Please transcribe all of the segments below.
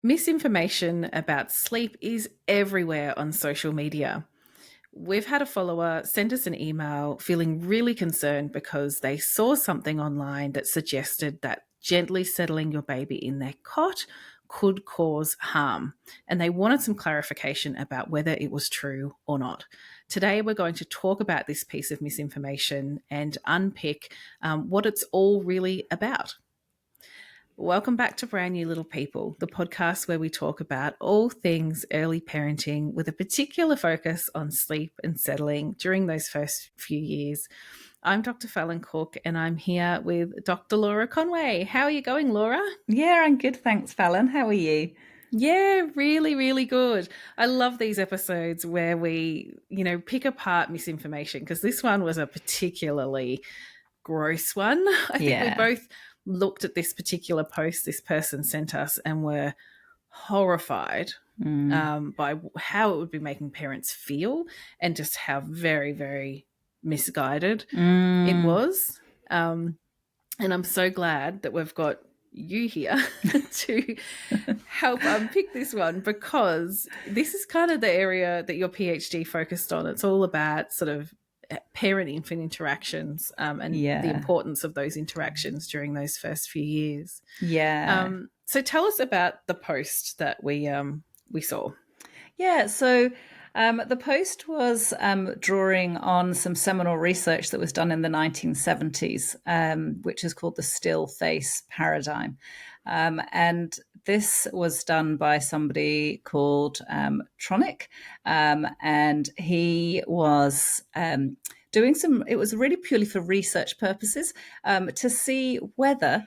Misinformation about sleep is everywhere on social media. We've had a follower send us an email feeling really concerned because they saw something online that suggested that gently settling your baby in their cot could cause harm. And they wanted some clarification about whether it was true or not. Today, we're going to talk about this piece of misinformation and unpick what it's all really about. Welcome back to Brand New Little People, the podcast where we talk about all things early parenting with a particular focus on sleep and settling during those first few years. I'm Dr Fallon Cook and I'm here with Dr Laura Conway. How are you going, Laura? Yeah, I'm good. Thanks, Fallon. How are you? Yeah, really, really good. I love these episodes where we, pick apart misinformation because this one was a particularly gross one. I think we both looked at this particular post this person sent us and were horrified by how it would be making parents feel and just how very, very misguided it was. And I'm so glad that we've got you here to help unpick this one, because this is kind of the area that your PhD focused on. It's all about sort of parent-infant interactions and the importance of those interactions during those first few years. So tell us about the post that we saw. Yeah, so the post was drawing on some seminal research that was done in the 1970s, which is called the still face paradigm. And this was done by somebody called Tronick, and he was doing it was really purely for research purposes, to see whether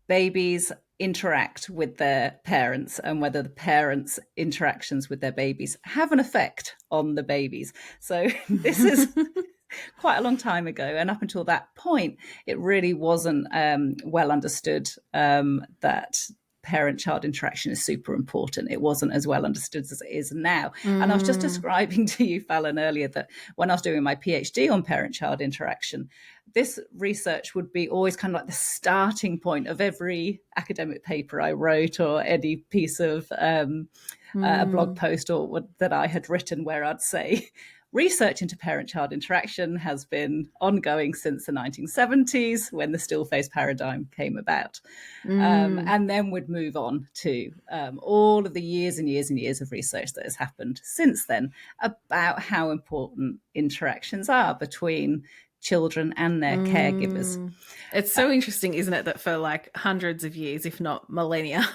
babies interact with their parents and whether the parents' interactions with their babies have an effect on the babies. So this is quite a long time ago. And up until that point, it really wasn't well understood that parent-child interaction is super important. It wasn't as well understood as it is now. And I was just describing to you, Fallon, earlier that when I was doing my PhD on parent-child interaction, this research would be always kind of like the starting point of every academic paper I wrote or any piece of a blog post or that I had written, where I'd say, research into parent-child interaction has been ongoing since the 1970s when the still face paradigm came about. And then we'd move on to all of the years and years and years of research that has happened since then about how important interactions are between children and their caregivers. It's so interesting, isn't it, that for like hundreds of years, if not millennia,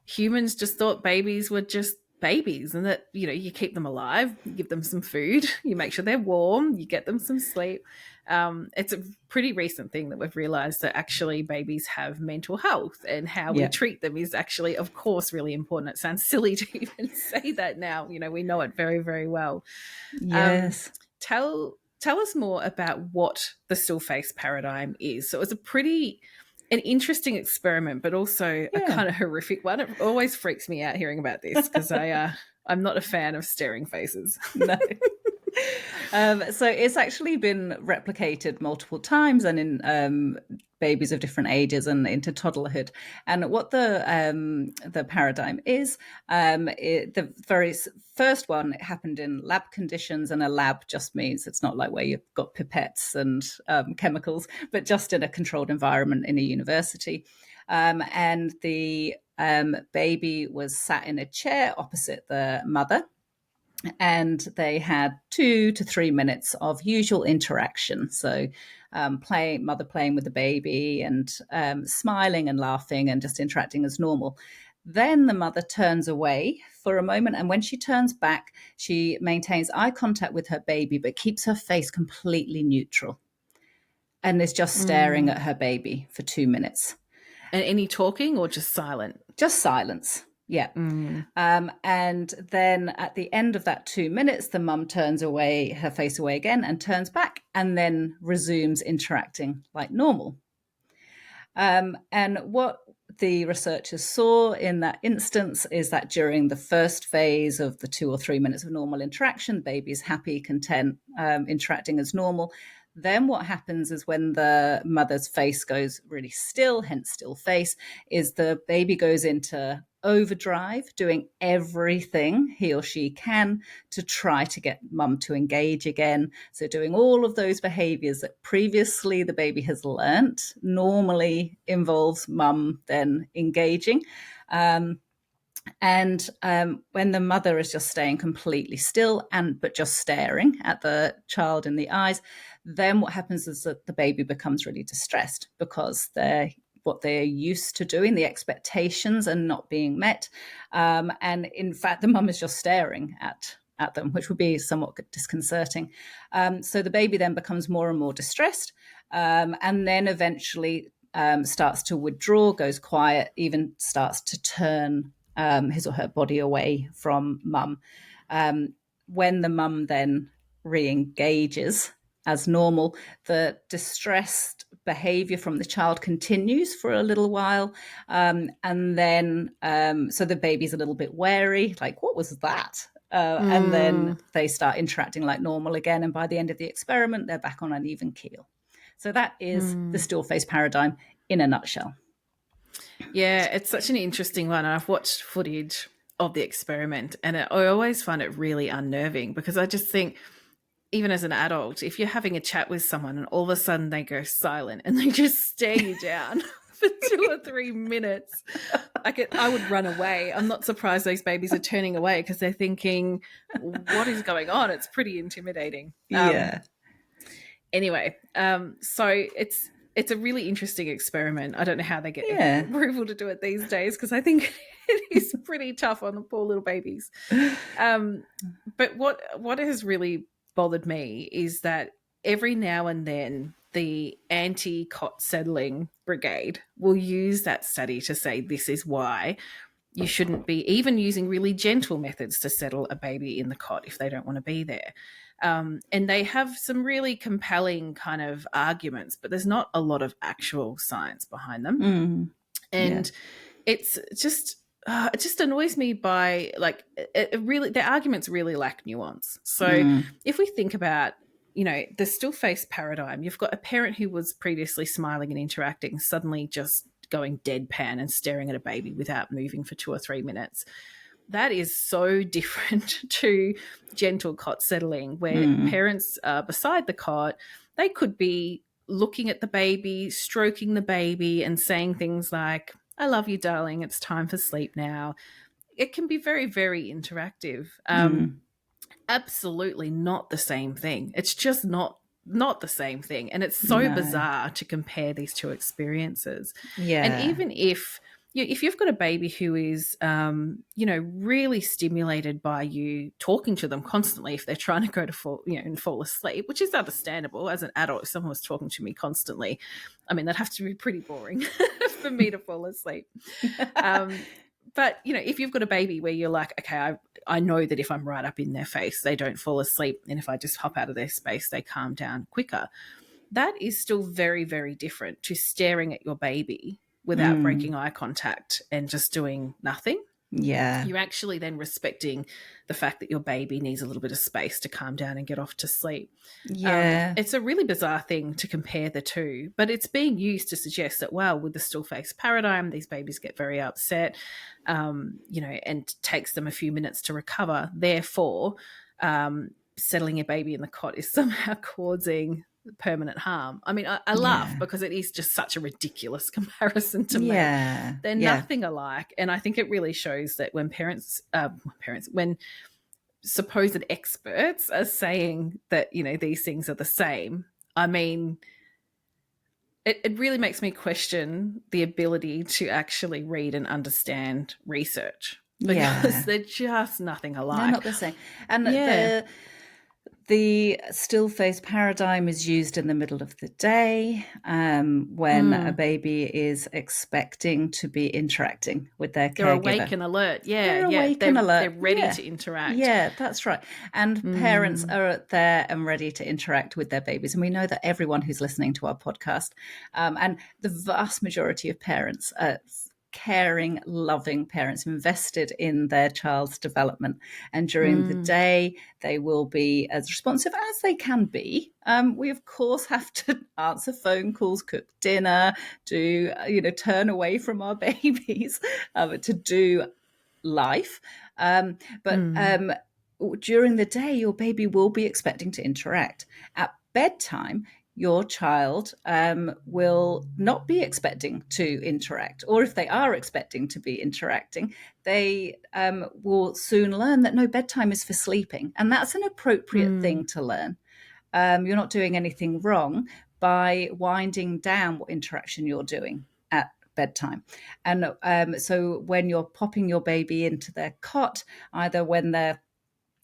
humans just thought babies were just babies, and that, you keep them alive, you give them some food, you make sure they're warm, you get them some sleep. It's a pretty recent thing that we've realized that actually babies have mental health, and how we treat them is actually, of course, really important. It sounds silly to even say that now. We know it very, very well. Yes. Tell us more about what the still face paradigm is. So it was an interesting experiment, but also a kind of horrific one. It always freaks me out hearing about this because I'm not a fan of staring faces. No. So it's actually been replicated multiple times and in babies of different ages and into toddlerhood. And what the paradigm is, the very first one, it happened in lab conditions, and a lab just means it's not like where you've got pipettes and chemicals, but just in a controlled environment in a university. And the baby was sat in a chair opposite the mother, and they had 2 to 3 minutes of usual interaction. So mother playing with the baby and smiling and laughing and just interacting as normal. Then the mother turns away for a moment, and when she turns back, she maintains eye contact with her baby but keeps her face completely neutral and is just staring at her baby for 2 minutes. And any talking or just silent? Just silence. Yeah. And then at the end of that 2 minutes, the mum turns away, her face away again, and turns back, and then resumes interacting like normal. And what the researchers saw in that instance is that during the first phase of the 2 or 3 minutes of normal interaction, baby's happy, content, interacting as normal. Then what happens is when the mother's face goes really still, hence still face, is the baby goes into overdrive, doing everything he or she can to try to get mum to engage again. So doing all of those behaviors that previously the baby has learnt normally involves mum then engaging. And when the mother is just staying completely still but just staring at the child in the eyes, then what happens is that the baby becomes really distressed because what they're used to doing, the expectations are not being met. And in fact, the mum is just staring at them, which would be somewhat disconcerting. So the baby then becomes more and more distressed, and then eventually starts to withdraw, goes quiet, even starts to turn his or her body away from mum. When the mum then re-engages as normal, the distressed behavior from the child continues for a little while. And then, so the baby's a little bit wary, like, what was that? And then they start interacting like normal again. And by the end of the experiment, they're back on an even keel. So that is the still face paradigm in a nutshell. Yeah, it's such an interesting one. I've watched footage of the experiment, and I always find it really unnerving because I just think, even as an adult, if you're having a chat with someone and all of a sudden they go silent and they just stare you down for 2 or 3 minutes, I would run away. I'm not surprised those babies are turning away because they're thinking, what is going on? It's pretty intimidating. Yeah. Anyway, so it's a really interesting experiment. I don't know how they get approval to do it these days because I think it is pretty tough on the poor little babies. But what has really bothered me is that every now and then the anti-cot settling brigade will use that study to say this is why you shouldn't be even using really gentle methods to settle a baby in the cot if they don't want to be there. And they have some really compelling kind of arguments, but there's not a lot of actual science behind them. And it's just it just annoys me by like their arguments really lack nuance. So if we think about, the still face paradigm, you've got a parent who was previously smiling and interacting suddenly just going deadpan and staring at a baby without moving for 2 or 3 minutes. That is so different to gentle cot settling where parents are beside the cot. They could be looking at the baby, stroking the baby and saying things like, I love you, darling. It's time for sleep now. It can be very, very interactive. Absolutely not the same thing. It's just not the same thing. And it's so bizarre to compare these two experiences. Yeah. And even if you've got a baby who is, really stimulated by you talking to them constantly if they're trying to go to fall asleep, which is understandable. As an adult, if someone was talking to me constantly, I mean, that'd have to be pretty boring for me to fall asleep. But, if you've got a baby where you're like, okay, I know that if I'm right up in their face, they don't fall asleep. And if I just hop out of their space, they calm down quicker. That is still very, very different to staring at your baby without breaking eye contact and just doing nothing. Yeah. You're actually then respecting the fact that your baby needs a little bit of space to calm down and get off to sleep. Yeah. It's a really bizarre thing to compare the two, but it's being used to suggest that, well, with the still face paradigm, these babies get very upset, and takes them a few minutes to recover. Therefore, settling a baby in the cot is somehow causing permanent harm. I mean, I laugh because it is just such a ridiculous comparison to make. They're nothing alike. And I think it really shows that when when supposed experts are saying that, these things are the same, I mean, it really makes me question the ability to actually read and understand research because they're just nothing alike. They're not the same. And the still face paradigm is used in the middle of the day when a baby is expecting to be interacting with their caregiver. They're awake and alert. They're ready to interact. Yeah, that's right. And parents are there and ready to interact with their babies. And we know that everyone who's listening to our podcast and the vast majority of parents caring, loving parents invested in their child's development. And during the day, they will be as responsive as they can be. We, of course, have to answer phone calls, cook dinner, turn away from our babies to do life. But during the day, your baby will be expecting to interact. At bedtime, your child will not be expecting to interact, or if they are expecting to be interacting, they will soon learn that no, bedtime is for sleeping, and that's an appropriate thing to learn. You're not doing anything wrong by winding down what interaction you're doing at bedtime. And so when you're popping your baby into their cot, either when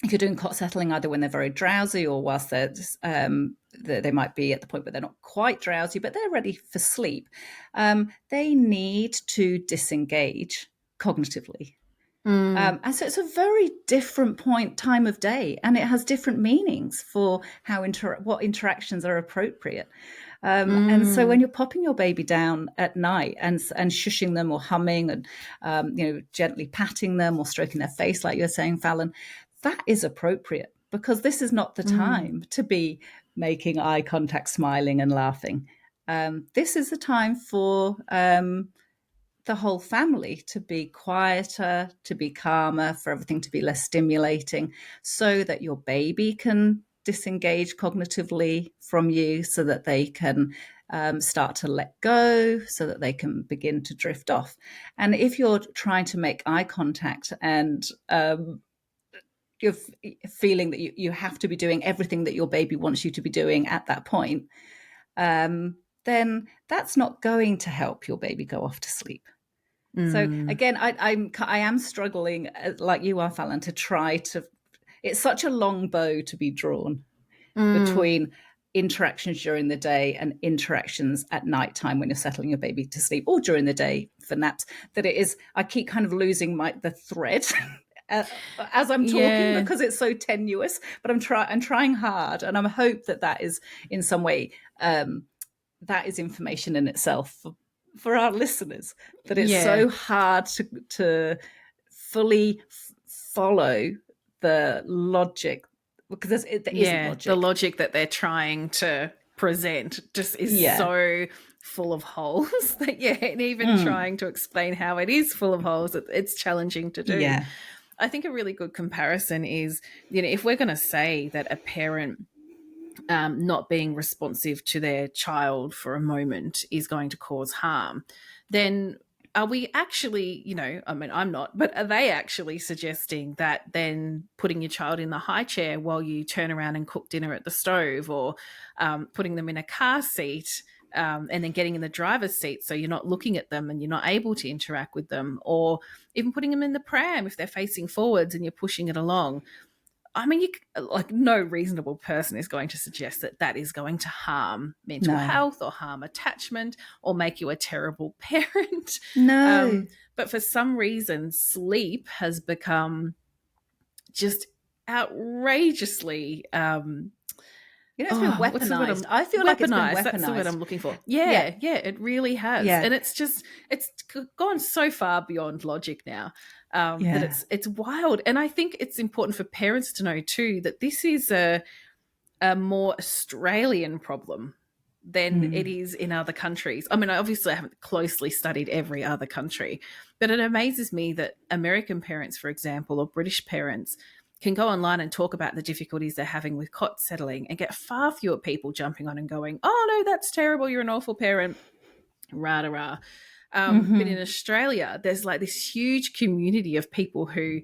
if you're doing cot settling, either when they're very drowsy or whilst they might be at the point where they're not quite drowsy, but they're ready for sleep, they need to disengage cognitively. And so it's a very different time of day, and it has different meanings for how what interactions are appropriate. And so when you're popping your baby down at night and shushing them or humming and gently patting them or stroking their face, like you're saying, Fallon, that is appropriate, because this is not the time to be making eye contact, smiling and laughing. This is the time for the whole family to be quieter, to be calmer, for everything to be less stimulating, so that your baby can disengage cognitively from you, so that they can start to let go, so that they can begin to drift off. And if you're trying to make eye contact and you're feeling that you have to be doing everything that your baby wants you to be doing at that point, then that's not going to help your baby go off to sleep. So again, I am struggling, like you are, Fallon, to try to. It's such a long bow to be drawn between interactions during the day and interactions at nighttime when you're settling your baby to sleep, or during the day for naps, that it is. I keep kind of losing the thread. As I'm talking, because it's so tenuous, but I'm trying hard, and I hope that is in some way that is information in itself for our listeners, that it's so hard to fully follow the logic, because there isn't logic. The logic that they're trying to present just is so full of holes that and even trying to explain how it is full of holes, it's challenging to do. I think a really good comparison is, if we're going to say that a parent not being responsive to their child for a moment is going to cause harm, then are we actually, I'm not, but are they actually suggesting that then putting your child in the high chair while you turn around and cook dinner at the stove, or putting them in a car seat and then getting in the driver's seat so you're not looking at them and you're not able to interact with them, or even putting them in the pram if they're facing forwards and you're pushing it along? I mean, no reasonable person is going to suggest that is going to harm mental health or harm attachment or make you a terrible parent. No. But for some reason, sleep has become just outrageously it's been weaponized. I feel like it's been weaponized. That's the word I'm looking for. Yeah, it really has. Yeah. And it's gone so far beyond logic now that it's wild. And I think it's important for parents to know too that this is a more Australian problem than it is in other countries. I mean, obviously I haven't closely studied every other country, but it amazes me that American parents, for example, or British parents can go online and talk about the difficulties they're having with cot settling and get far fewer people jumping on and going, oh, no, that's terrible, you're an awful parent, rah-da-rah. But in Australia, there's this huge community of people who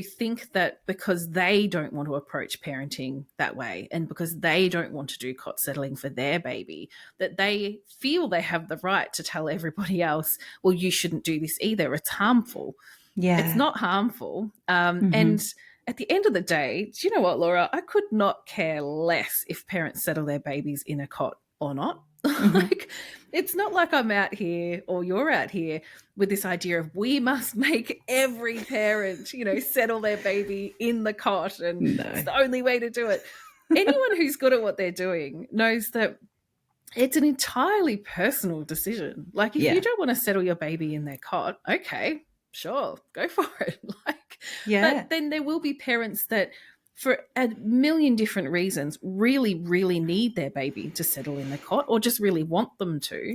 think that because they don't want to approach parenting that way and because they don't want to do cot settling for their baby, that they feel they have the right to tell everybody else, well, you shouldn't do this either, it's harmful. It's not harmful. And at the end of the day, do you know what, Laura? I could not care less if parents settle their babies in a cot or not. It's not like I'm out here or you're out here with this idea of we must make every parent, settle their baby in the cot and it's the only way to do it. Anyone who's good at what they're doing knows that it's an entirely personal decision. Like, if you don't want to settle your baby in their cot, okay, sure, go for it. But then there will be parents that, for a million different reasons, really, really need their baby to settle in the cot, or just really want them to.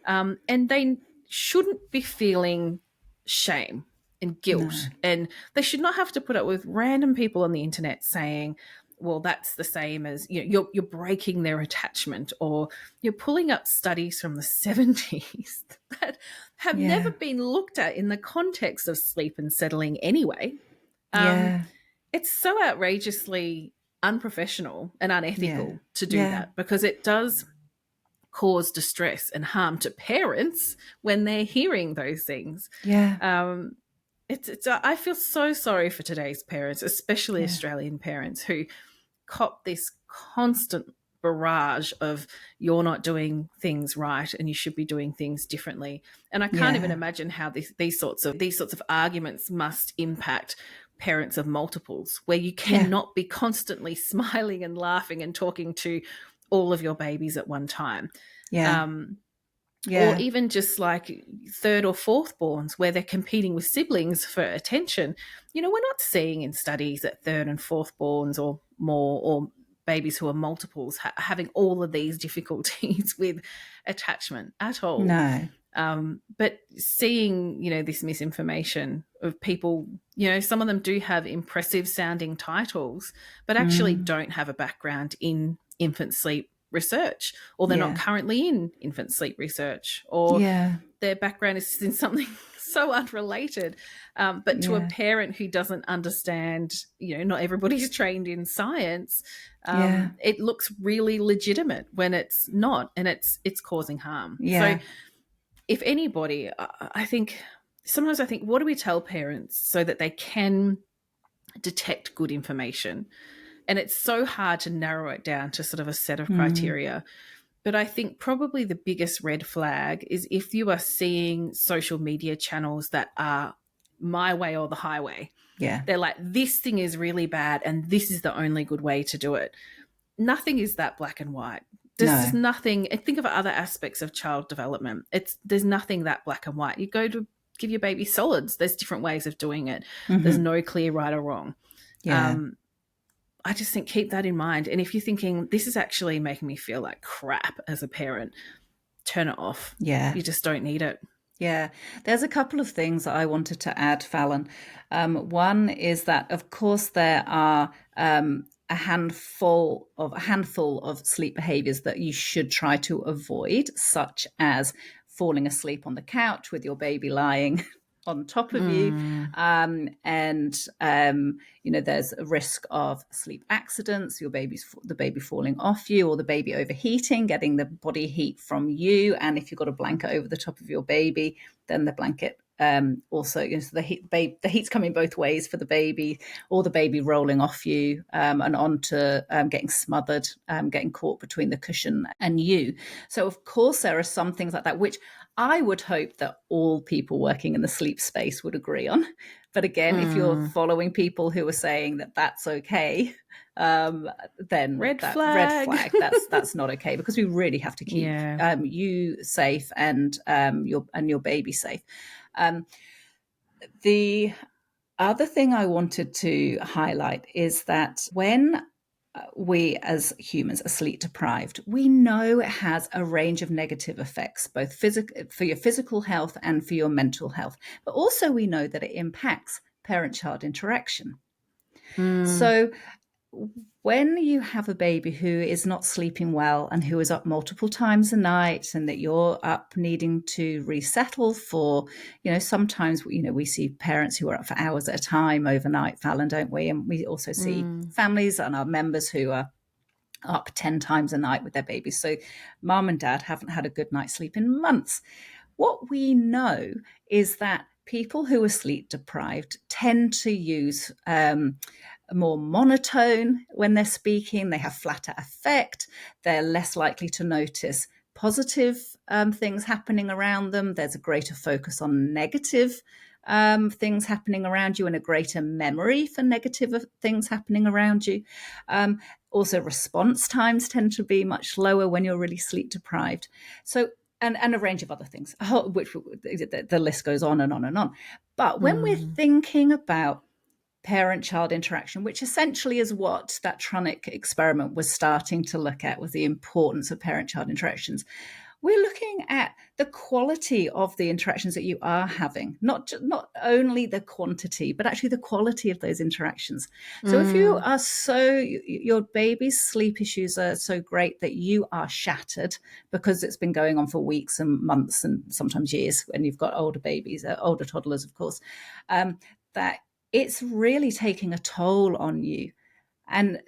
And they shouldn't be feeling shame and guilt. And they should not have to put up with random people on the internet saying, well, that's the same as, you're breaking their attachment, or you're pulling up studies from the 70s that have never been looked at in the context of sleep and settling anyway. It's so outrageously unprofessional and unethical to do that, because it does cause distress and harm to parents when they're hearing those things. I feel so sorry for today's parents, especially Australian parents, who cop this constant barrage of, you're not doing things right and you should be doing things differently. And I can't even imagine how these sorts of arguments must impact parents of multiples, where you cannot be constantly smiling and laughing and talking to all of your babies at one time. Or even just like third or fourth borns, where they're competing with siblings for attention. We're not seeing in studies that third and fourth borns or more, or babies who are multiples, having all of these difficulties with attachment at all. But seeing, this misinformation of people, some of them do have impressive sounding titles, but actually don't have a background in infant sleep research, or they're not currently in infant sleep research, or their background is in something so unrelated. But to a parent who doesn't understand, not everybody's trained in science, it looks really legitimate when it's not, and it's causing harm. So if anybody, sometimes I think, what do we tell parents so that they can detect good information? And it's so hard to narrow it down to sort of a set of criteria. But I think probably the biggest red flag is if you are seeing social media channels that are my way or the highway. They're like, this thing is really bad and this is the only good way to do it. Nothing is that black and white. There's nothing. Think of other aspects of child development. There's nothing that black and white. You go to give your baby solids, there's different ways of doing it. There's no clear right or wrong. I just think, keep that in mind. And if you're thinking, this is actually making me feel like crap as a parent, turn it off. You just don't need it. There's a couple of things that I wanted to add, Fallon. One is that, of course, there are a handful of sleep behaviors that you should try to avoid, such as falling asleep on the couch with your baby lying on top of you. There's a risk of sleep accidents, the baby falling off you, or the baby overheating, getting the body heat from you. And if you've got a blanket over the top of your baby, then the blanket also, so the heat's coming both ways for the baby, or the baby rolling off you and onto getting smothered, getting caught between the cushion and you. So of course there are some things like that, which I would hope that all people working in the sleep space would agree on. But again, if you're following people who are saying that that's okay, then red flag. That's not okay, because we really have to keep you safe and your baby safe. The other thing I wanted to highlight is that when we as humans are sleep deprived, we know it has a range of negative effects, both for your physical health and for your mental health. But also we know that it impacts parent-child interaction. So when you have a baby who is not sleeping well and who is up multiple times a night, and that you're up needing to resettle for, sometimes, we see parents who are up for hours at a time overnight, Fallon, don't we? And we also see families and our members who are up 10 times a night with their babies. So mum and dad haven't had a good night's sleep in months. What we know is that people who are sleep deprived tend to use more monotone when they're speaking. They have flatter affect. They're less likely to notice positive things happening around them. There's a greater focus on negative things happening around you, and a greater memory for negative things happening around you. Also, response times tend to be much lower when you're really sleep deprived. So, and a range of other things, which the list goes on and on and on. But when we're thinking about parent-child interaction, which essentially is what that Trunick experiment was starting to look at, was the importance of parent-child interactions. We're looking at the quality of the interactions that you are having, not only the quantity, but actually the quality of those interactions. So if you are your baby's sleep issues are so great that you are shattered because it's been going on for weeks and months and sometimes years when you've got older babies, older toddlers, of course, that it's really taking a toll on you. And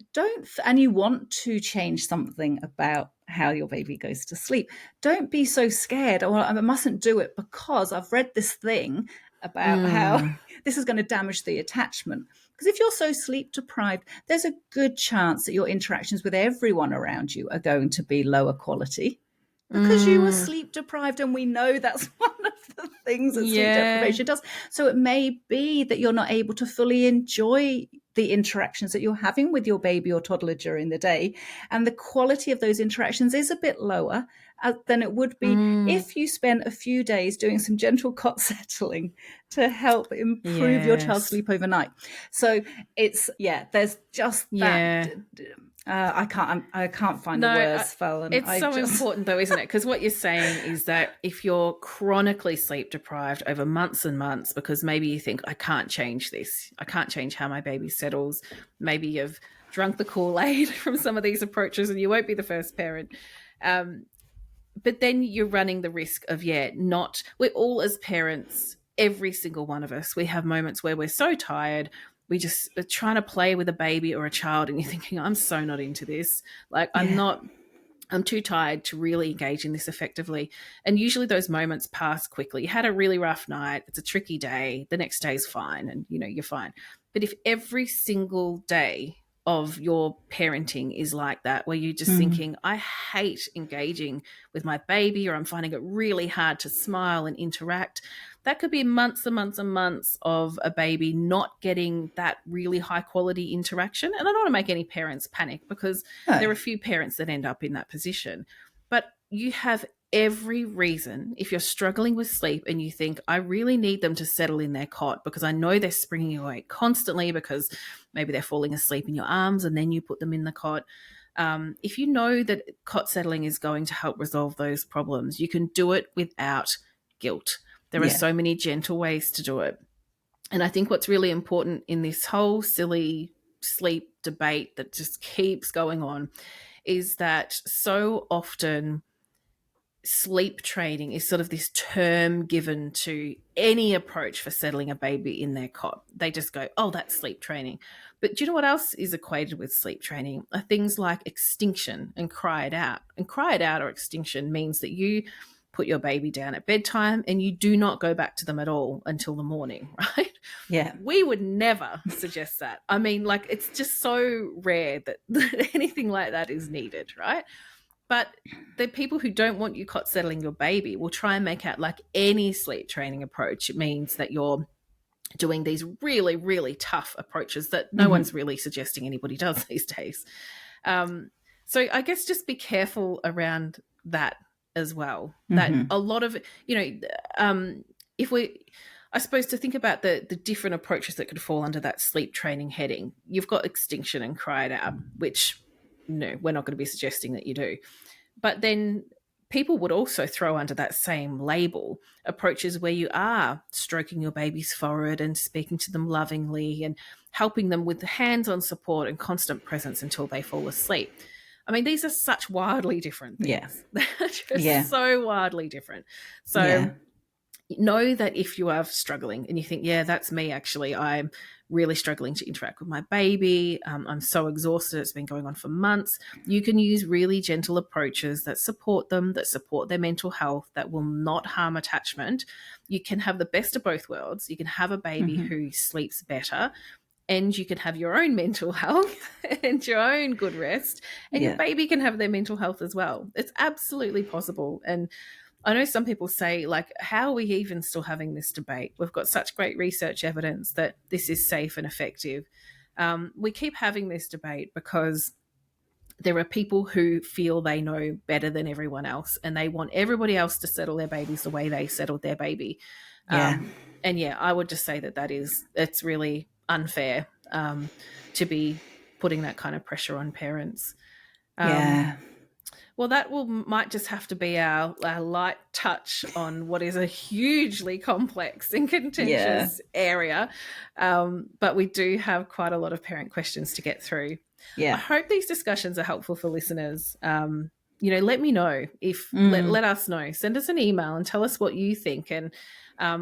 you want to change something about how your baby goes to sleep. Don't be so scared. Oh, I mustn't do it because I've read this thing about how this is going to damage the attachment. Because if you're so sleep deprived, there's a good chance that your interactions with everyone around you are going to be lower quality because you were sleep deprived, and we know that's one of the things that sleep deprivation does. So it may be that you're not able to fully enjoy the interactions that you're having with your baby or toddler during the day, and the quality of those interactions is a bit lower than it would be if you spent a few days doing some gentle cot settling to help improve your child's sleep overnight. So it's there's just that. I can't find the words, Fallon. It's so important though, isn't it? Because what you're saying is that if you're chronically sleep deprived over months and months, because maybe you think, I can't change this, I can't change how my baby settles. Maybe you've drunk the Kool-Aid from some of these approaches, and you won't be the first parent. But then you're running the risk of, we're all, as parents, every single one of us, we have moments where we're so tired, we just are trying to play with a baby or a child, and you're thinking, I'm so not into this. Like, I'm too tired to really engage in this effectively. And usually those moments pass quickly. You had a really rough night. It's a tricky day. The next day is fine, and, you're fine. But if every single day of your parenting is like that, where you're just thinking, I hate engaging with my baby, or I'm finding it really hard to smile and interact, that could be months and months and months of a baby not getting that really high quality interaction. And I don't want to make any parents panic, because there are a few parents that end up in that position. But you have every reason, if you're struggling with sleep and you think, I really need them to settle in their cot because I know they're springing awake constantly because maybe they're falling asleep in your arms and then you put them in the cot. If you know that cot settling is going to help resolve those problems, you can do it without guilt. There are so many gentle ways to do it. And I think what's really important in this whole silly sleep debate that just keeps going on is that so often sleep training is sort of this term given to any approach for settling a baby in their cot. They just go, oh, that's sleep training. But do you know what else is equated with sleep training? Are things like extinction and cry it out. And cry it out or extinction means that you put your baby down at bedtime and you do not go back to them at all until the morning, right? Yeah. We would never suggest that. I mean, like, it's just so rare that anything like that is needed, right? But the people who don't want you cot settling your baby will try and make out like any sleep training approach, it means that you're doing these really, really tough approaches that no one's really suggesting anybody does these days. So I guess just be careful around that as well. That a lot of, I suppose to think about the different approaches that could fall under that sleep training heading, you've got extinction and cry it out, which no, we're not going to be suggesting that you do. But then people would also throw under that same label approaches where you are stroking your baby's forehead and speaking to them lovingly and helping them with hands-on support and constant presence until they fall asleep. I mean, these are such wildly different things. They're just so wildly different. So know that if you are struggling and you think, that's me actually, I'm really struggling to interact with my baby, I'm so exhausted, it's been going on for months, you can use really gentle approaches that support them, that support their mental health, that will not harm attachment. You can have the best of both worlds. You can have a baby who sleeps better, and you can have your own mental health and your own good rest, and your baby can have their mental health as well. It's absolutely possible. And I know some people say, like, how are we even still having this debate? We've got such great research evidence that this is safe and effective. We keep having this debate because there are people who feel they know better than everyone else, and they want everybody else to settle their babies the way they settled their baby. Yeah. And yeah, I would just say it's really unfair to be putting that kind of pressure on parents. Yeah. Well, that might just have to be our light touch on what is a hugely complex and contentious area. But we do have quite a lot of parent questions to get through. Yeah. I hope these discussions are helpful for listeners. Let me know let us know. Send us an email and tell us what you think. And I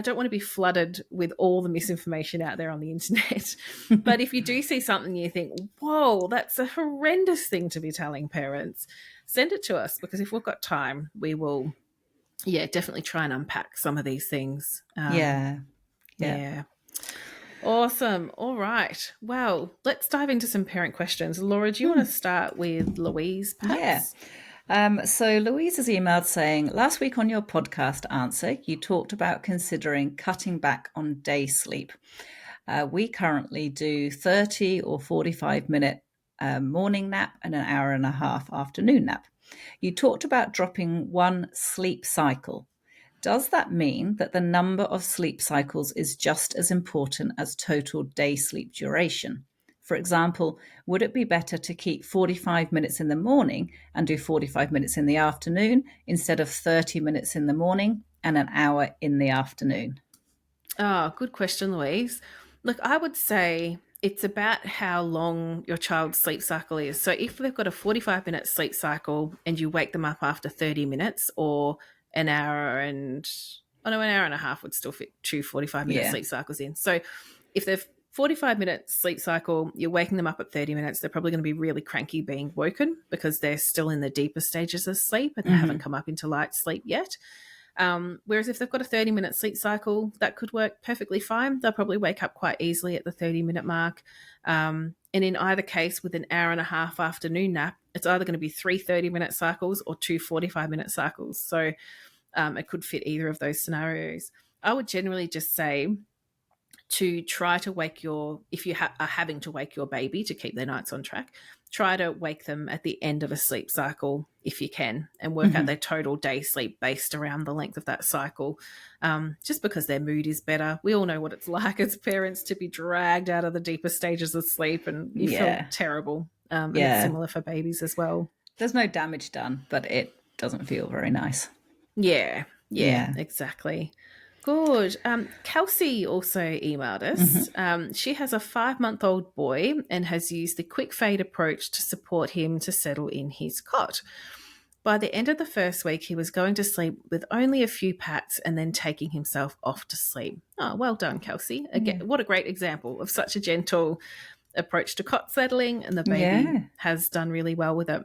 don't want to be flooded with all the misinformation out there on the internet. But if you do see something you think, whoa, that's a horrendous thing to be telling parents, send it to us, because if we've got time, we will, definitely try and unpack some of these things. Yeah. Awesome. All right. Well, let's dive into some parent questions. Laura, do you want to start with Louise, perhaps? Yeah. So Louise has emailed saying, last week on your podcast answer, you talked about considering cutting back on day sleep. We currently do 30 or 45-minute morning nap and an hour and a half afternoon nap. You talked about dropping one sleep cycle. Does that mean that the number of sleep cycles is just as important as total day sleep duration? For example, would it be better to keep 45 minutes in the morning and do 45 minutes in the afternoon instead of 30 minutes in the morning and an hour in the afternoon? Oh, good question, Louise. Look, I would say it's about how long your child's sleep cycle is. So if they've got a 45-minute sleep cycle and you wake them up after 30 minutes, or an hour and an hour and a half would still fit 2 45-minute sleep cycles in. So if they've 45-minute sleep cycle, you're waking them up at 30 minutes, they're probably going to be really cranky being woken because they're still in the deeper stages of sleep and they haven't come up into light sleep yet. Whereas if they've got a 30-minute sleep cycle, that could work perfectly fine. They'll probably wake up quite easily at the 30-minute mark. And in either case, with an hour and a half afternoon nap, it's either going to be 3 30-minute cycles or 2 45-minute cycles. So it could fit either of those scenarios. I would generally just say to try to wake if you are having to wake your baby to keep their nights on track, try to wake them at the end of a sleep cycle if you can, and work out their total day sleep based around the length of that cycle, just because their mood is better. We all know what it's like as parents to be dragged out of the deeper stages of sleep and you feel terrible. And it's similar for babies as well. There's no damage done, but it doesn't feel very nice. Yeah, exactly. Good. Kelsey also emailed us. She has a 5-month-old boy and has used the quick fade approach to support him to settle in his cot. By the end of the first week, he was going to sleep with only a few pats and then taking himself off to sleep. Oh, well done, Kelsey. Again, what a great example of such a gentle approach to cot settling, and the baby has done really well with it.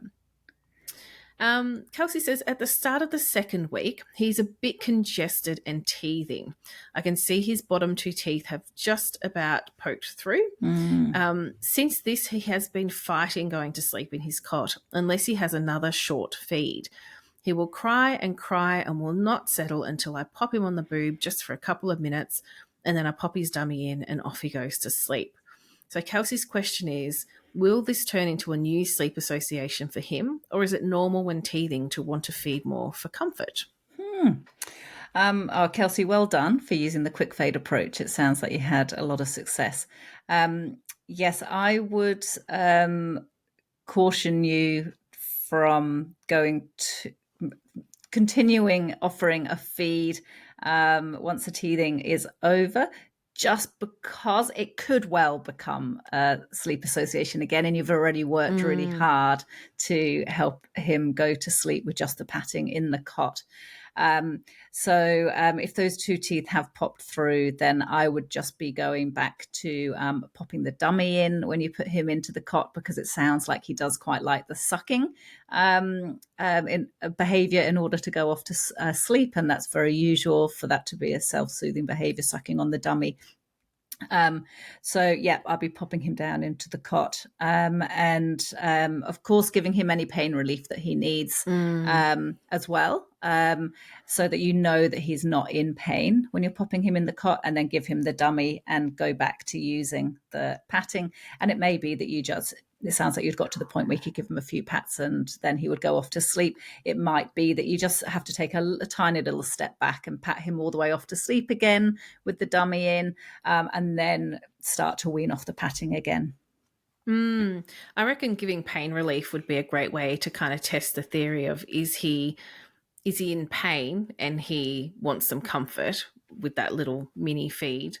Kelsey says, at the start of the second week, he's a bit congested and teething. I can see his bottom 2 teeth have just about poked through. Since this, he has been fighting going to sleep in his cot unless he has another short feed. He will cry and will not settle until I pop him on the boob just for a couple of minutes, and then I pop his dummy in and off he goes to sleep. So Kelsey's question is, will this turn into a new sleep association for him, or is it normal when teething to want to feed more for comfort? Kelsey, well done for using the quick fade approach. It sounds like you had a lot of success. Yes, I would caution you from continuing offering a feed once the teething is over, just because it could well become a sleep association again, and you've already worked really hard to help him go to sleep with just the patting in the cot. So if those 2 teeth have popped through, then I would just be going back to popping the dummy in when you put him into the cot, because it sounds like he does quite like the sucking in behavior in order to go off to sleep. And that's very usual for that to be a self-soothing behavior, sucking on the dummy. I'll be popping him down into the cot, and of course giving him any pain relief that he needs as well. so that you know that he's not in pain when you're popping him in the cot, and then give him the dummy and go back to using the patting. And it may be that it sounds like you'd got to the point where you could give him a few pats and then he would go off to sleep. It might be that you just have to take a tiny little step back and pat him all the way off to sleep again with the dummy in, and then start to wean off the patting again. I reckon giving pain relief would be a great way to kind of test the theory of is he in pain and he wants some comfort with that little mini feed?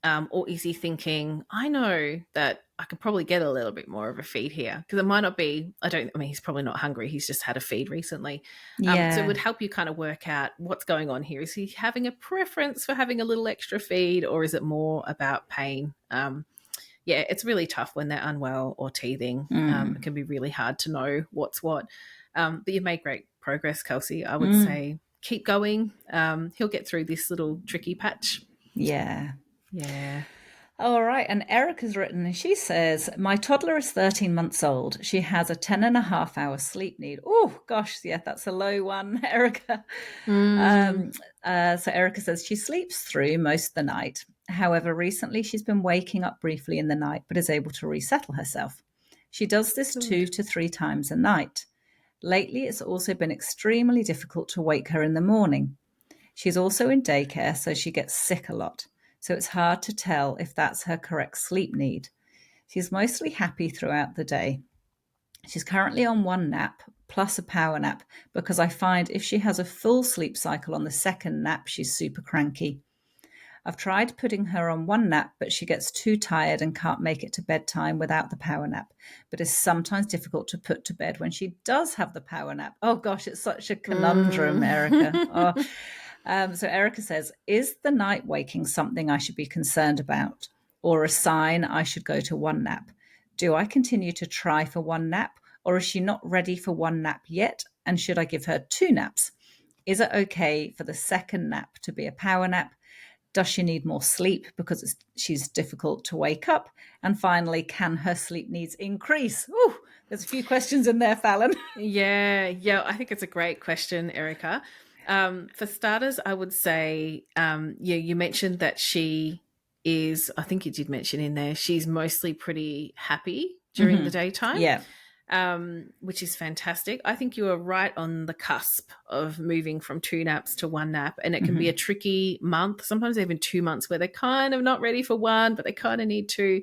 Or is he thinking, I know that I could probably get a little bit more of a feed here? Because it might not be, he's probably not hungry. He's just had a feed recently. So it would help you kind of work out what's going on here. Is he having a preference for having a little extra feed, or is it more about pain? It's really tough when they're unwell or teething. It can be really hard to know what's what. But you've made great progress, Kelsey. I would say keep going. He'll get through this little tricky patch. Yeah. Yeah. All right. And Erica's written, and she says, my toddler is 13 months old. She has a 10.5-hour sleep need. Oh, gosh. Yeah, that's a low one, Erica. So Erica says she sleeps through most of the night. However, recently she's been waking up briefly in the night, but is able to resettle herself. She does this 2 to 3 times a night. Lately, it's also been extremely difficult to wake her in the morning. She's also in daycare, so she gets sick a lot. So it's hard to tell if that's her correct sleep need. She's mostly happy throughout the day. She's currently on 1 nap plus a power nap, because I find if she has a full sleep cycle on the second nap, she's super cranky. I've tried putting her on 1 nap, but she gets too tired and can't make it to bedtime without the power nap, but is sometimes difficult to put to bed when she does have the power nap. Oh gosh, it's such a conundrum, Erica. So Erica says, is the night waking something I should be concerned about, or a sign I should go to 1 nap? Do I continue to try for 1 nap, or is she not ready for 1 nap yet? And should I give her 2 naps? Is it okay for the second nap to be a power nap? Does she need more sleep because she's difficult to wake up? And finally, can her sleep needs increase? Ooh, there's a few questions in there, Fallon. Yeah, I think it's a great question, Erica. For starters, I would say, you mentioned that she is, I think you did mention in there, she's mostly pretty happy during the daytime. Yeah. Which is fantastic. I think you are right on the cusp of moving from 2 naps to 1 nap, and it can be a tricky month, sometimes even 2 months, where they're kind of not ready for 1, but they kind of need 2.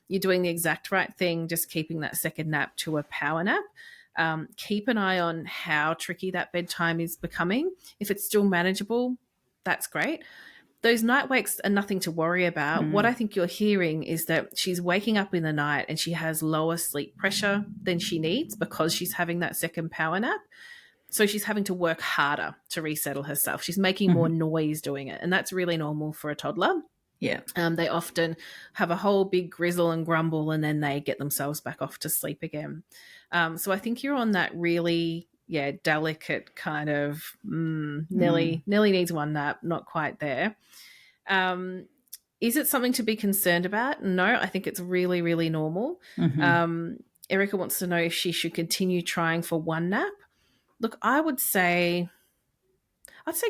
You're doing the exact right thing, just keeping that second nap to a power nap. Keep an eye on how tricky that bedtime is becoming. If it's still manageable, that's great. Those night wakes are nothing to worry about. What I think you're hearing is that she's waking up in the night and she has lower sleep pressure than she needs because she's having that second power nap. So she's having to work harder to resettle herself. She's making more noise doing it, and that's really normal for a toddler. Yeah. They often have a whole big grizzle and grumble, and then they get themselves back off to sleep again. So I think you're on that really, delicate kind of Nelly needs 1 nap, not quite there. Is it something to be concerned about? No, I think it's really, really normal. Erica wants to know if she should continue trying for 1 nap. Look, I'd say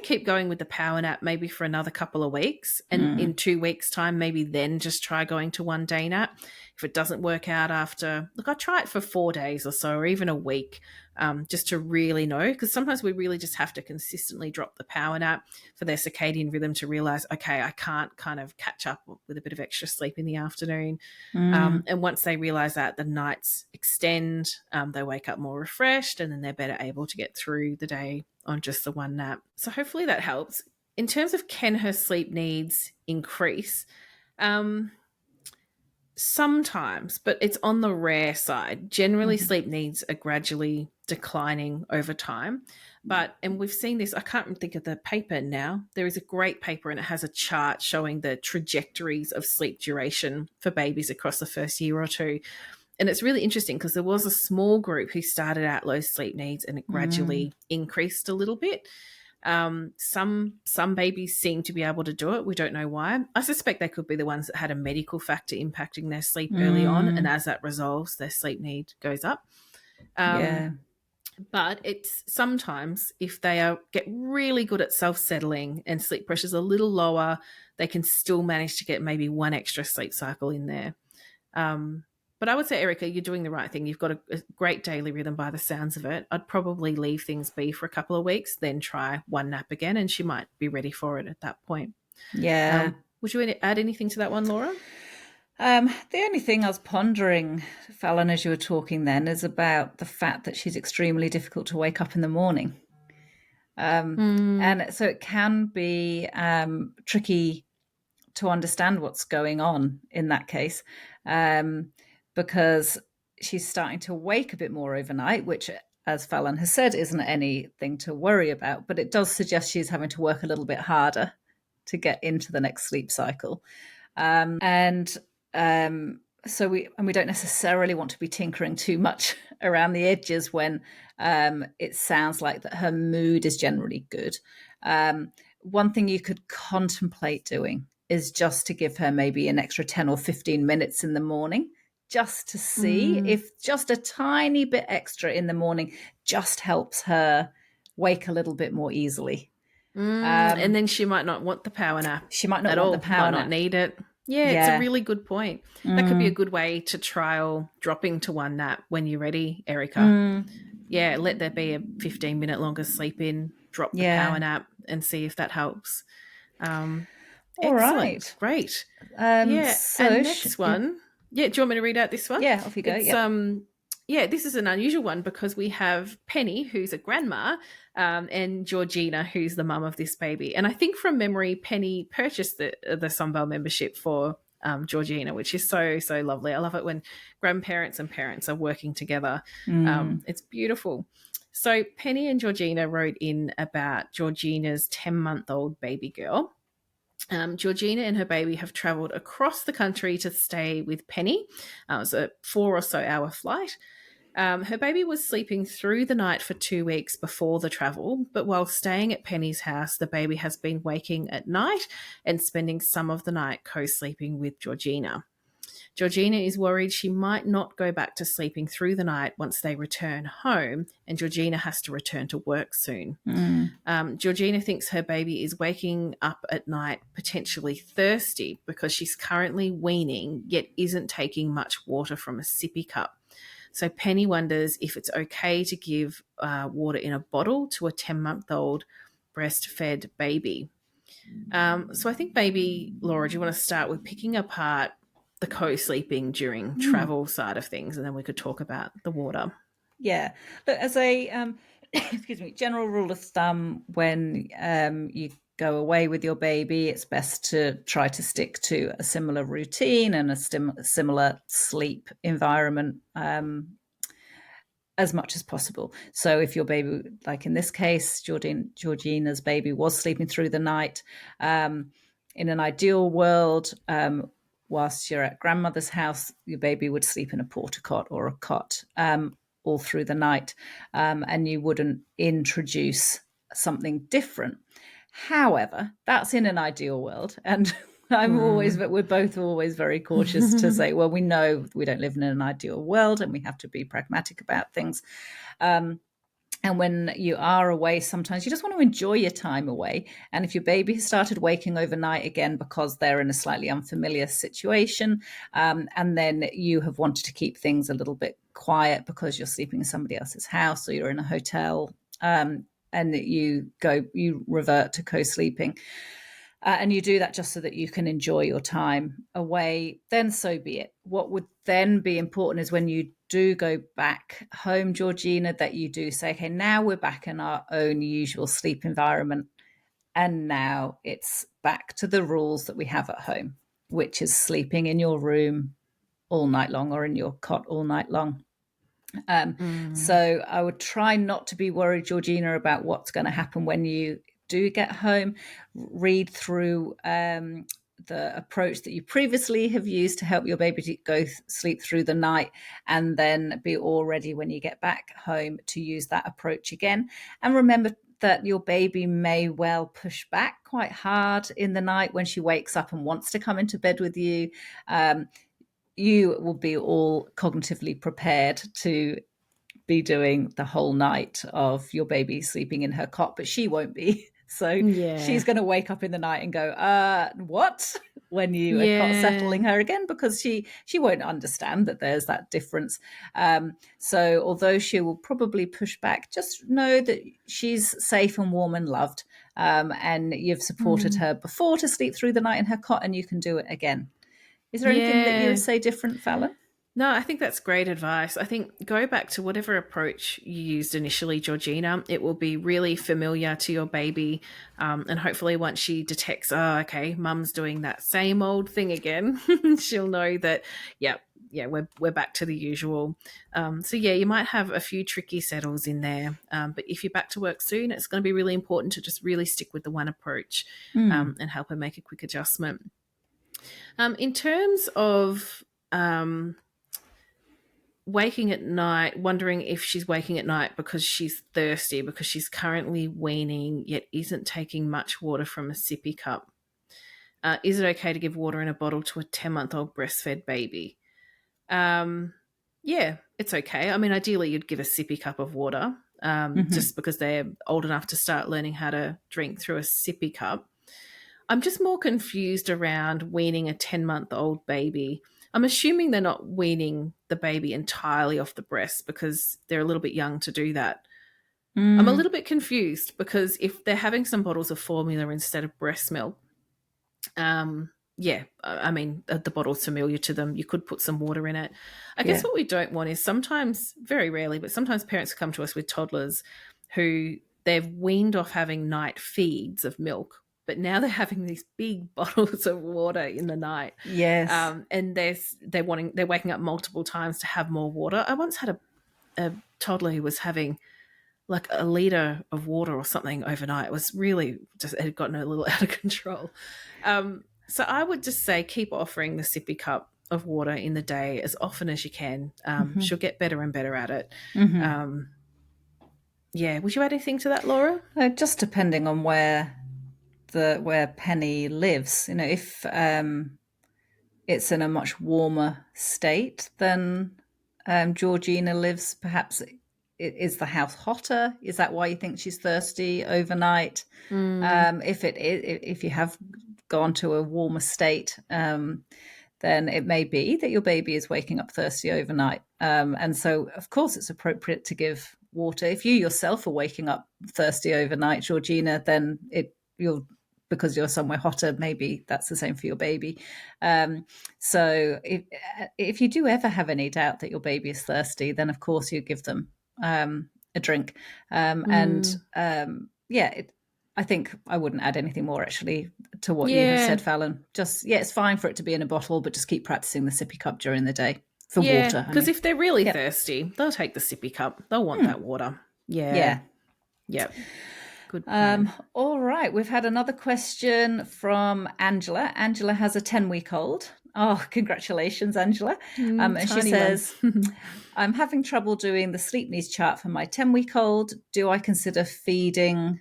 keep going with the power nap maybe for another couple of weeks, and in 2 weeks' time, maybe then just try going to 1 day nap. If it doesn't work out after, I try it for 4 days or so, or even a week, just to really know, because sometimes we really just have to consistently drop the power nap for their circadian rhythm to realize, okay, I can't kind of catch up with a bit of extra sleep in the afternoon. And once they realize that, the nights extend, they wake up more refreshed, and then they're better able to get through the day on just the 1 nap. So hopefully that helps. In terms of can her sleep needs increase, sometimes, but it's on the rare side. Generally, sleep needs are gradually declining over time. And we've seen this, I can't think of the paper now. There is a great paper, and it has a chart showing the trajectories of sleep duration for babies across the first year or 2. And it's really interesting because there was a small group who started out low sleep needs, and it gradually increased a little bit. Some babies seem to be able to do it. We don't know why. I suspect they could be the ones that had a medical factor impacting their sleep early on, and as that resolves, their sleep need goes up. But it's sometimes if they get really good at self-settling and sleep pressure's a little lower, they can still manage to get maybe one extra sleep cycle in there. But I would say, Erica, you're doing the right thing. You've got a great daily rhythm by the sounds of it. I'd probably leave things be for a couple of weeks, then try one nap again, and she might be ready for it at that point. Yeah. Would you add anything to that one, Laura? The only thing I was pondering, Fallon, as you were talking then, is about the fact that she's extremely difficult to wake up in the morning. And so it can be tricky to understand what's going on in that case, because she's starting to wake a bit more overnight, which, as Fallon has said, isn't anything to worry about, but it does suggest she's having to work a little bit harder to get into the next sleep cycle. So we don't necessarily want to be tinkering too much around the edges when it sounds like that her mood is generally good. One thing you could contemplate doing is just to give her maybe an extra 10 or 15 minutes in the morning, just to see if just a tiny bit extra in the morning just helps her wake a little bit more easily. And then she might not want the power nap. She might not want the power nap. Might not need it. Yeah, it's a really good point. That could be a good way to trial dropping to one nap when you're ready, Erica. Yeah, let there be a 15-minute longer sleep in, drop the power nap, and see if that helps. All right. Great. So and next one. Yeah, do you want me to read out this one? Yeah, off you go. This is an unusual one because we have Penny, who's a grandma, and Georgina, who's the mum of this baby. And I think from memory, Penny purchased the Sunbelt membership for Georgina, which is so, so lovely. I love it when grandparents and parents are working together. It's beautiful. So Penny and Georgina wrote in about Georgina's 10-month-old baby girl. Georgina and her baby have travelled across the country to stay with Penny. It was a 4 or so hour flight. Her baby was sleeping through the night for 2 weeks before the travel, but while staying at Penny's house, the baby has been waking at night and spending some of the night co-sleeping with Georgina. Georgina is worried she might not go back to sleeping through the night once they return home, and Georgina has to return to work soon. Georgina thinks her baby is waking up at night potentially thirsty because she's currently weaning, yet isn't taking much water from a sippy cup. So Penny wonders if it's okay to give water in a bottle to a 10-month-old breastfed baby. So I think maybe, Laura, do you want to start with picking apart the co-sleeping during travel side of things, and then we could talk about the water? Yeah. Look, as a general rule of thumb, when you go away with your baby, it's best to try to stick to a similar routine and a similar sleep environment as much as possible. So if your baby, like in this case, Georgina's baby was sleeping through the night, in an ideal world, whilst you're at grandmother's house, your baby would sleep in a porta cot or a cot all through the night, and you wouldn't introduce something different. However, that's in an ideal world, and we're both always very cautious to say, well, we know we don't live in an ideal world and we have to be pragmatic about things. And when you are away, sometimes you just want to enjoy your time away. And if your baby has started waking overnight again because they're in a slightly unfamiliar situation, and then you have wanted to keep things a little bit quiet because you're sleeping in somebody else's house or you're in a hotel, and you revert to co-sleeping, and you do that just so that you can enjoy your time away, then so be it. What would then be important is when you do go back home, Georgina, that you do say, okay, now we're back in our own usual sleep environment. And now it's back to the rules that we have at home, which is sleeping in your room all night long or in your cot all night long. So I would try not to be worried, Georgina, about what's going to happen when you do get home. Read through the approach that you previously have used to help your baby to go sleep through the night, and then be all ready when you get back home to use that approach again. And remember that your baby may well push back quite hard in the night when she wakes up and wants to come into bed with you. You will be all cognitively prepared to be doing the whole night of your baby sleeping in her cot, but she won't be. So she's going to wake up in the night and go, what? When you are cot settling her again, because she won't understand that there's that difference. So although she will probably push back, just know that she's safe and warm and loved. And you've supported her before to sleep through the night in her cot, and you can do it again. Is there anything that you would say different, Fallon? No, I think that's great advice. I think go back to whatever approach you used initially, Georgina. It will be really familiar to your baby. And hopefully once she detects, oh, okay, mum's doing that same old thing again, she'll know that, yeah, we're back to the usual. So, yeah, you might have a few tricky settles in there. But if you're back to work soon, it's going to be really important to just really stick with the one approach and help her make a quick adjustment. In terms of waking at night, wondering if she's waking at night because she's thirsty, because she's currently weaning yet isn't taking much water from a sippy cup. Is it okay to give water in a bottle to a 10-month-old breastfed baby? Yeah, it's okay. I mean, ideally you'd give a sippy cup of water just because they're old enough to start learning how to drink through a sippy cup. I'm just more confused around weaning a 10-month-old baby. I'm assuming they're not weaning the baby entirely off the breast because they're a little bit young to do that. I'm a little bit confused because if they're having some bottles of formula instead of breast milk, I mean, the bottle's familiar to them. You could put some water in it. I guess what we don't want is sometimes, very rarely, but sometimes parents come to us with toddlers who they've weaned off having night feeds of milk, but now they're having these big bottles of water in the night. Yes. And they're waking up multiple times to have more water. I once had a toddler who was having like a liter of water or something overnight. It was really just, it had gotten a little out of control. So I would just say keep offering the sippy cup of water in the day as often as you can. She'll get better and better at it. Yeah. Would you add anything to that, Laura? Just depending on where Penny lives. You know, if it's in a much warmer state than Georgina lives, perhaps is the house hotter? Is that why you think she's thirsty overnight? If you have gone to a warmer state, then it may be that your baby is waking up thirsty overnight. And so, of course, it's appropriate to give water. If you yourself are waking up thirsty overnight, Georgina, then because you're somewhere hotter, maybe that's the same for your baby. So if you do ever have any doubt that your baby is thirsty, then of course you give them a drink. I think I wouldn't add anything more actually to what you have said, Fallon. Just, it's fine for it to be in a bottle, but just keep practicing the sippy cup during the day for water. Because if they're really thirsty, they'll take the sippy cup. They'll want that water. Yeah. Good plan. All right. We've had another question from Angela. Angela has a 10-week-old. Oh, congratulations, Angela. And she says, I'm having trouble doing the sleep needs chart for my 10-week-old. Do I consider feeding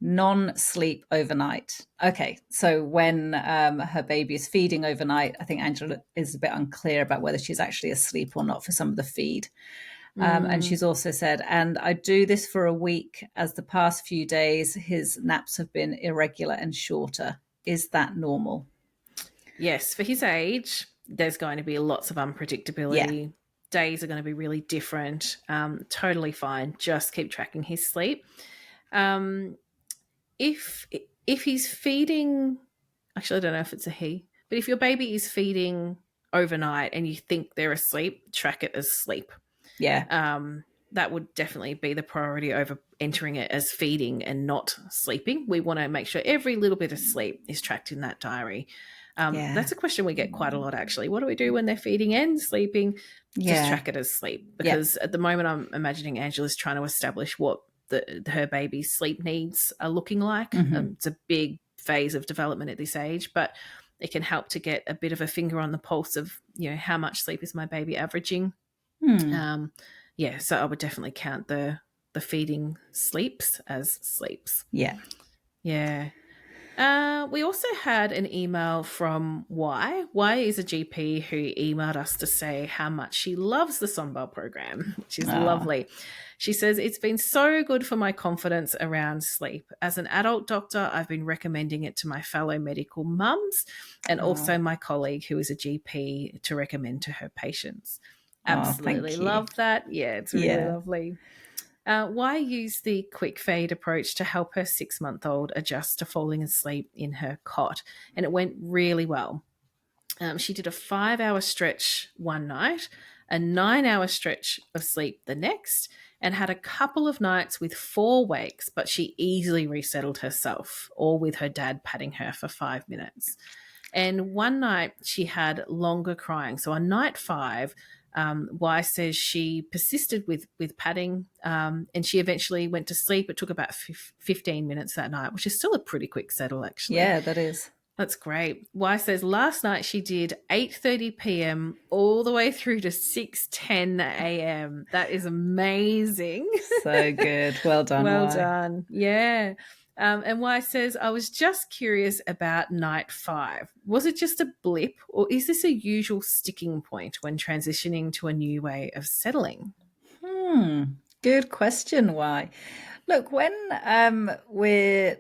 non-sleep overnight? Okay, so when her baby is feeding overnight, I think Angela is a bit unclear about whether she's actually asleep or not for some of the feed. And she's also said, and I do this for a week as the past few days his naps have been irregular and shorter. Is that normal? Yes, for his age, there's going to be lots of unpredictability. Yeah. Days are going to be really different. Totally fine. Just keep tracking his sleep. If he's feeding, actually, I don't know if it's a he, but if your baby is feeding overnight and you think they're asleep, track it as sleep. Yeah. That would definitely be the priority over entering it as feeding and not sleeping. We want to make sure every little bit of sleep is tracked in that diary. That's a question we get quite a lot, actually. What do we do when they're feeding and sleeping? Just track it as sleep. Because at the moment, I'm imagining Angela's trying to establish what her baby's sleep needs are looking like. It's a big phase of development at this age, but it can help to get a bit of a finger on the pulse of, how much sleep is my baby averaging. So I would definitely count the feeding sleeps as sleeps. Yeah. We also had an email from Y. Y is a GP who emailed us to say how much she loves the Sonbel program, which is Oh, lovely. She says, it's been so good for my confidence around sleep. As an adult doctor, I've been recommending it to my fellow medical mums and oh, also my colleague who is a GP to recommend to her patients. oh, Absolutely thank you. love that. Yeah, it's really Yeah. lovely. Y used the quick fade approach to help her 6-month-old adjust to falling asleep in her cot, and it went really well. She did a 5-hour stretch one night, a 9-hour stretch of sleep the next, and had a couple of nights with 4 wakes, but she easily resettled herself, all with her dad patting her for 5 minutes. And one night she had longer crying. So on night 5, Y says she persisted with padding, and she eventually went to sleep. It took about 15 minutes that night, which is still a pretty quick settle, actually. Yeah, that is. That's great. Y says last night she did 8:30 p.m. all the way through to 6:10 a.m. That is amazing. So good. Well done, Well Y. done. Yeah. And Y says, I was just curious about night 5. Was it just a blip, or is this a usual sticking point when transitioning to a new way of settling? Good question, Y. Look, when we're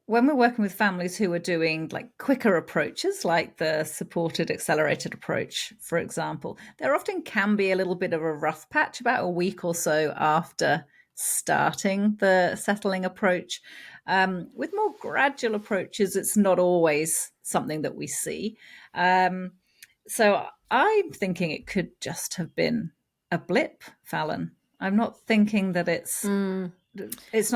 working with families who are doing like quicker approaches, like the supported accelerated approach, for example, there often can be a little bit of a rough patch about a week or so after starting the settling approach. With more gradual approaches, it's not always something that we see. So I'm thinking it could just have been a blip, Fallon. I'm not thinking that it's not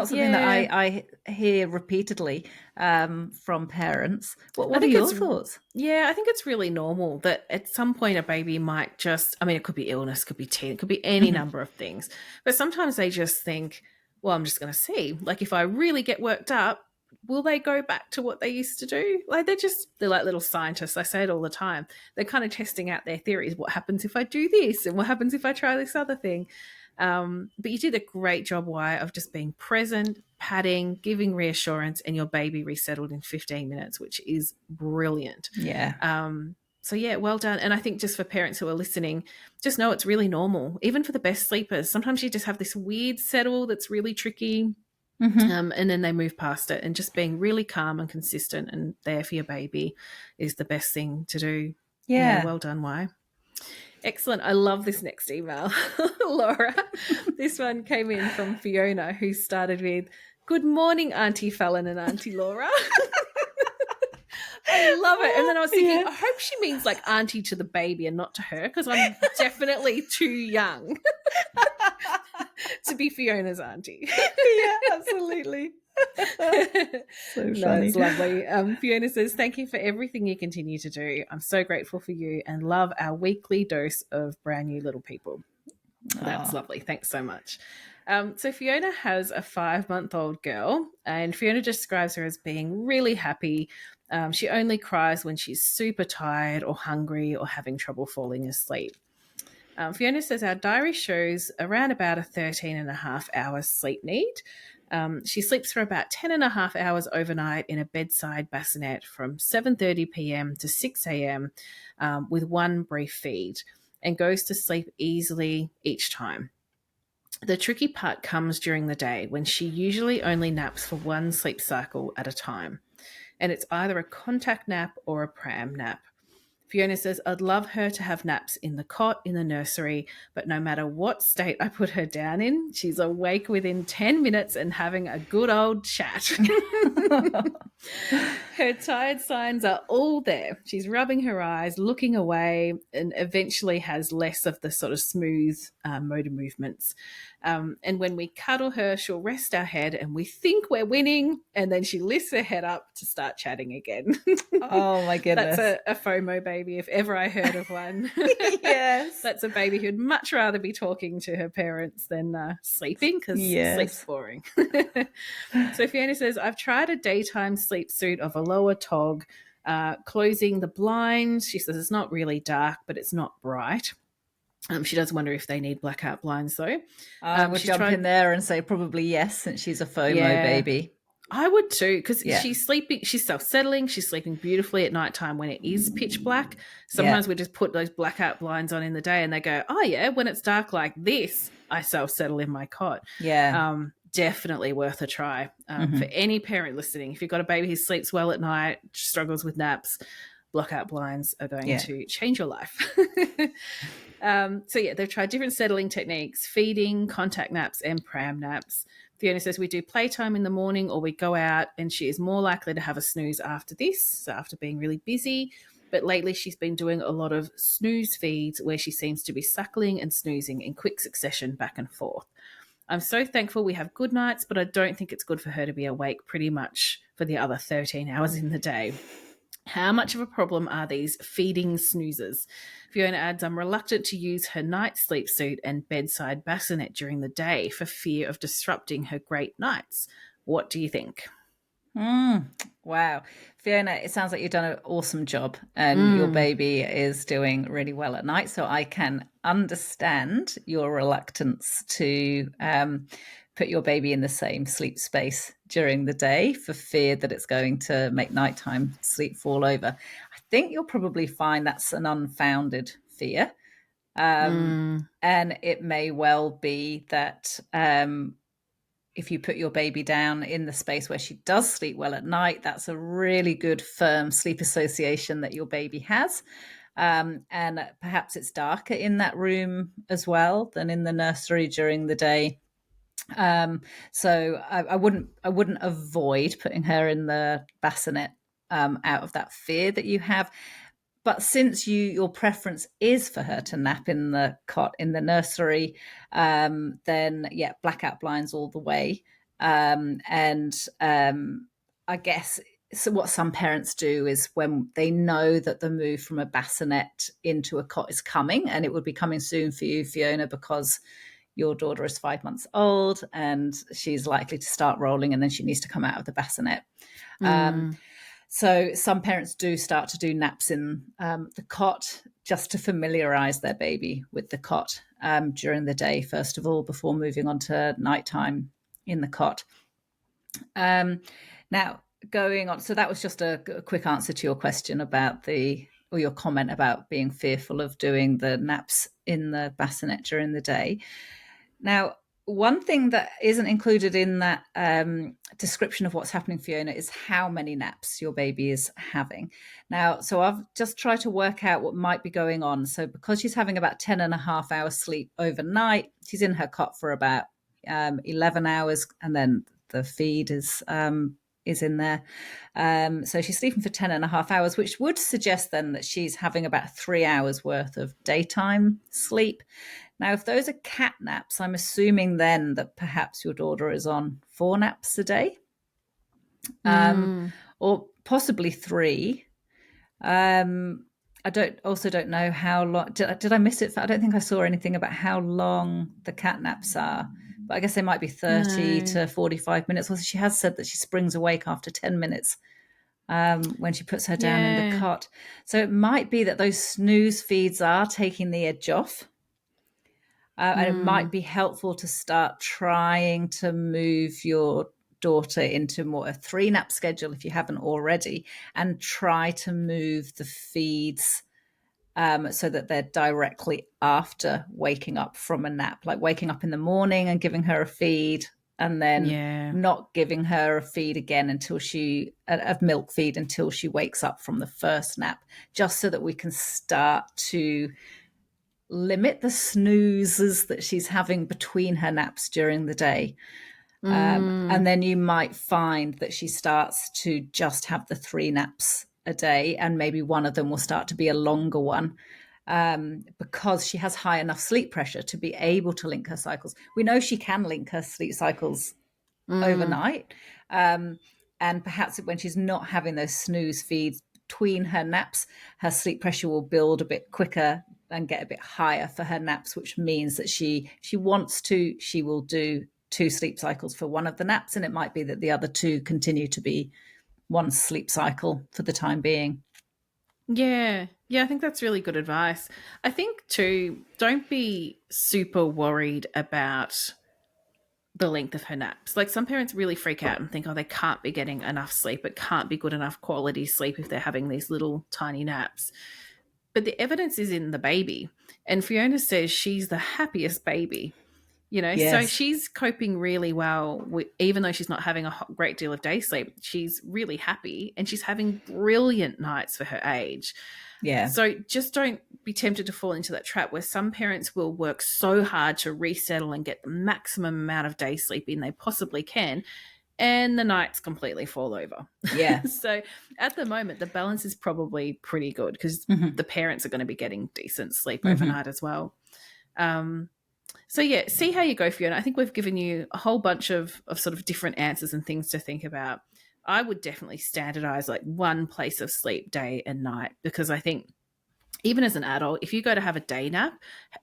something that Yeah. I hear repeatedly from parents. I What are think your it's thoughts? Yeah, I think it's really normal that at some point a baby might just, I mean, it could be illness, could be teen, it could be any Mhm. number of things. But sometimes they just think, well, I'm just going to see. Like, if I really get worked up, will they go back to what they used to do? Like, they're like little scientists. I say it all the time. They're kind of testing out their theories. What happens if I do this? And what happens if I try this other thing? But you did a great job, Wyatt, of just being present, patting, giving reassurance, and your baby resettled in 15 minutes, which is brilliant. Yeah. So yeah, well done. And I think just for parents who are listening, just know it's really normal. Even for the best sleepers, sometimes you just have this weird settle that's really tricky. Mm-hmm. And then they move past it, and just being really calm and consistent and there for your baby is the best thing to do. Yeah, Yeah. well done, Y. Excellent. I love this next email, Laura. This one came in from Fiona, who started with, "Good morning, Auntie Fallon and Auntie Laura." I love it. And then I was thinking, Yeah. I hope she means like auntie to the baby and not to her, because I'm definitely too young to be Fiona's auntie. Yeah, absolutely. So No, funny. it's lovely. Fiona says, "Thank you for everything you continue to do. I'm so grateful for you and love our weekly dose of brand new little people." That's Oh, lovely. Thanks so much. So Fiona has a 5-month-old girl, and Fiona describes her as being really happy. She only cries when she's super tired or hungry or having trouble falling asleep. Fiona says our diary shows around about a 13 and a half hours sleep need. She sleeps for about 10 and a half hours overnight in a bedside bassinet from 7:30 p.m. to 6 a.m. With one brief feed, and goes to sleep easily each time. The tricky part comes during the day, when she usually only naps for one sleep cycle at a time, and it's either a contact nap or a pram nap. Fiona says, "I'd love her to have naps in the cot in the nursery, but no matter what state I put her down in, she's awake within 10 minutes and having a good old chat." Her tired signs are all there. She's rubbing her eyes, looking away, and eventually has less of the sort of smooth motor movements. And when we cuddle her, she'll rest our head and we think we're winning, and then she lifts her head up to start chatting again. oh my That's goodness. a FOMO baby, if ever I heard of one. Yes. That's a baby who'd much rather be talking to her parents than sleeping, because sleep's Yes. boring. So Fiona says, "I've tried a daytime sleep suit of a lower tog, closing the blinds." She says it's not really dark, but it's not bright. She does wonder if they need blackout blinds, though. I would She's jump tried, in there and say probably yes, since she's a FOMO yeah, baby. I would too, because Yeah. she's sleeping, she's self-settling, she's sleeping beautifully at nighttime when it is pitch black. Yeah. Sometimes we just put those blackout blinds on in the day and they go, oh yeah, when it's dark like this, I self-settle in my cot. Yeah. Definitely worth a try. For any parent listening, if you've got a baby who sleeps well at night, struggles with naps, blackout blinds are going to change your life. So yeah, they've tried different settling techniques: feeding, contact naps, and pram naps. Fiona says we do playtime in the morning or we go out, and she is more likely to have a snooze after this, so after being really busy. But lately she's been doing a lot of snooze feeds where she seems to be suckling and snoozing in quick succession back and forth. I'm so thankful we have good nights, but I don't think it's good for her to be awake pretty much for the other 13 hours in the day. How much of a problem are these feeding snoozers? Fiona adds, I'm reluctant to use her night sleep suit and bedside bassinet during the day for fear of disrupting her great nights. What do you think? Wow. Fiona, it sounds like you've done an awesome job and your baby is doing really well at night. So I can understand your reluctance to put your baby in the same sleep space during the day for fear that it's going to make nighttime sleep fall over. I think you'll probably find that's an unfounded fear. And it may well be that if you put your baby down in the space where she does sleep well at night, that's a really good firm sleep association that your baby has. And perhaps it's darker in that room as well than in the nursery during the day. So I wouldn't avoid putting her in the bassinet out of that fear that you have. But since your preference is for her to nap in the cot in the nursery, then yeah, blackout blinds all the way. I guess so what some parents do is when they know that the move from a bassinet into a cot is coming, and it would be coming soon for you, Fiona, because your daughter is 5 months old and she's likely to start rolling and then she needs to come out of the bassinet. So some parents do start to do naps in the cot just to familiarize their baby with the cot during the day, first of all, before moving on to nighttime in the cot. Now, going on, so that was just a quick answer to your question about or your comment about being fearful of doing the naps in the bassinet during the day. Now, one thing that isn't included in that description of what's happening, Fiona, is how many naps your baby is having. Now, so I've just tried to work out what might be going on. So because she's having about 10 and a half hours sleep overnight, she's in her cot for about 11 hours, and then the feed is in there. So she's sleeping for 10 and a half hours, which would suggest then that she's having about 3 hours worth of daytime sleep. Now, if those are cat naps, I'm assuming then that perhaps your daughter is on 4 naps a day, or possibly 3. I don't know how long. Did I miss it? I don't think I saw anything about how long the cat naps are, but I guess they might be 30 to 45 minutes. Well, she has said that she springs awake after 10 minutes when she puts her down in the cot. So it might be that those snooze feeds are taking the edge off. And it might be helpful to start trying to move your daughter into more a 3 nap schedule if you haven't already, and try to move the feeds so that they're directly after waking up from a nap, like waking up in the morning and giving her a feed, and then not giving her a feed again until a milk feed until she wakes up from the first nap, just so that we can start to limit the snoozes that she's having between her naps during the day. And then you might find that she starts to just have the 3 naps a day, and maybe one of them will start to be a longer one because she has high enough sleep pressure to be able to link her cycles. We know she can link her sleep cycles overnight. And perhaps when she's not having those snooze feeds between her naps, her sleep pressure will build a bit quicker and get a bit higher for her naps, which means that she will do 2 sleep cycles for one of the naps, and it might be that the other 2 continue to be one sleep cycle for the time being. Yeah, I think that's really good advice. I think too, don't be super worried about the length of her naps. Like, some parents really freak out and think, oh, they can't be getting enough sleep. It can't be good enough quality sleep if they're having these little tiny naps. But the evidence is in the baby. And Fiona says she's the happiest baby. So she's coping really well even though she's not having a great deal of day sleep. She's really happy and she's having brilliant nights for her age. Yeah. So just don't be tempted to fall into that trap where some parents will work so hard to resettle and get the maximum amount of day sleep in they possibly can, and the nights completely fall over. Yeah. So at the moment, the balance is probably pretty good because the parents are going to be getting decent sleep overnight as well. So yeah, see how you go, Fiona. I think we've given you a whole bunch of sort of different answers and things to think about. I would definitely standardize like one place of sleep, day and night, because I think even as an adult, if you go to have a day nap,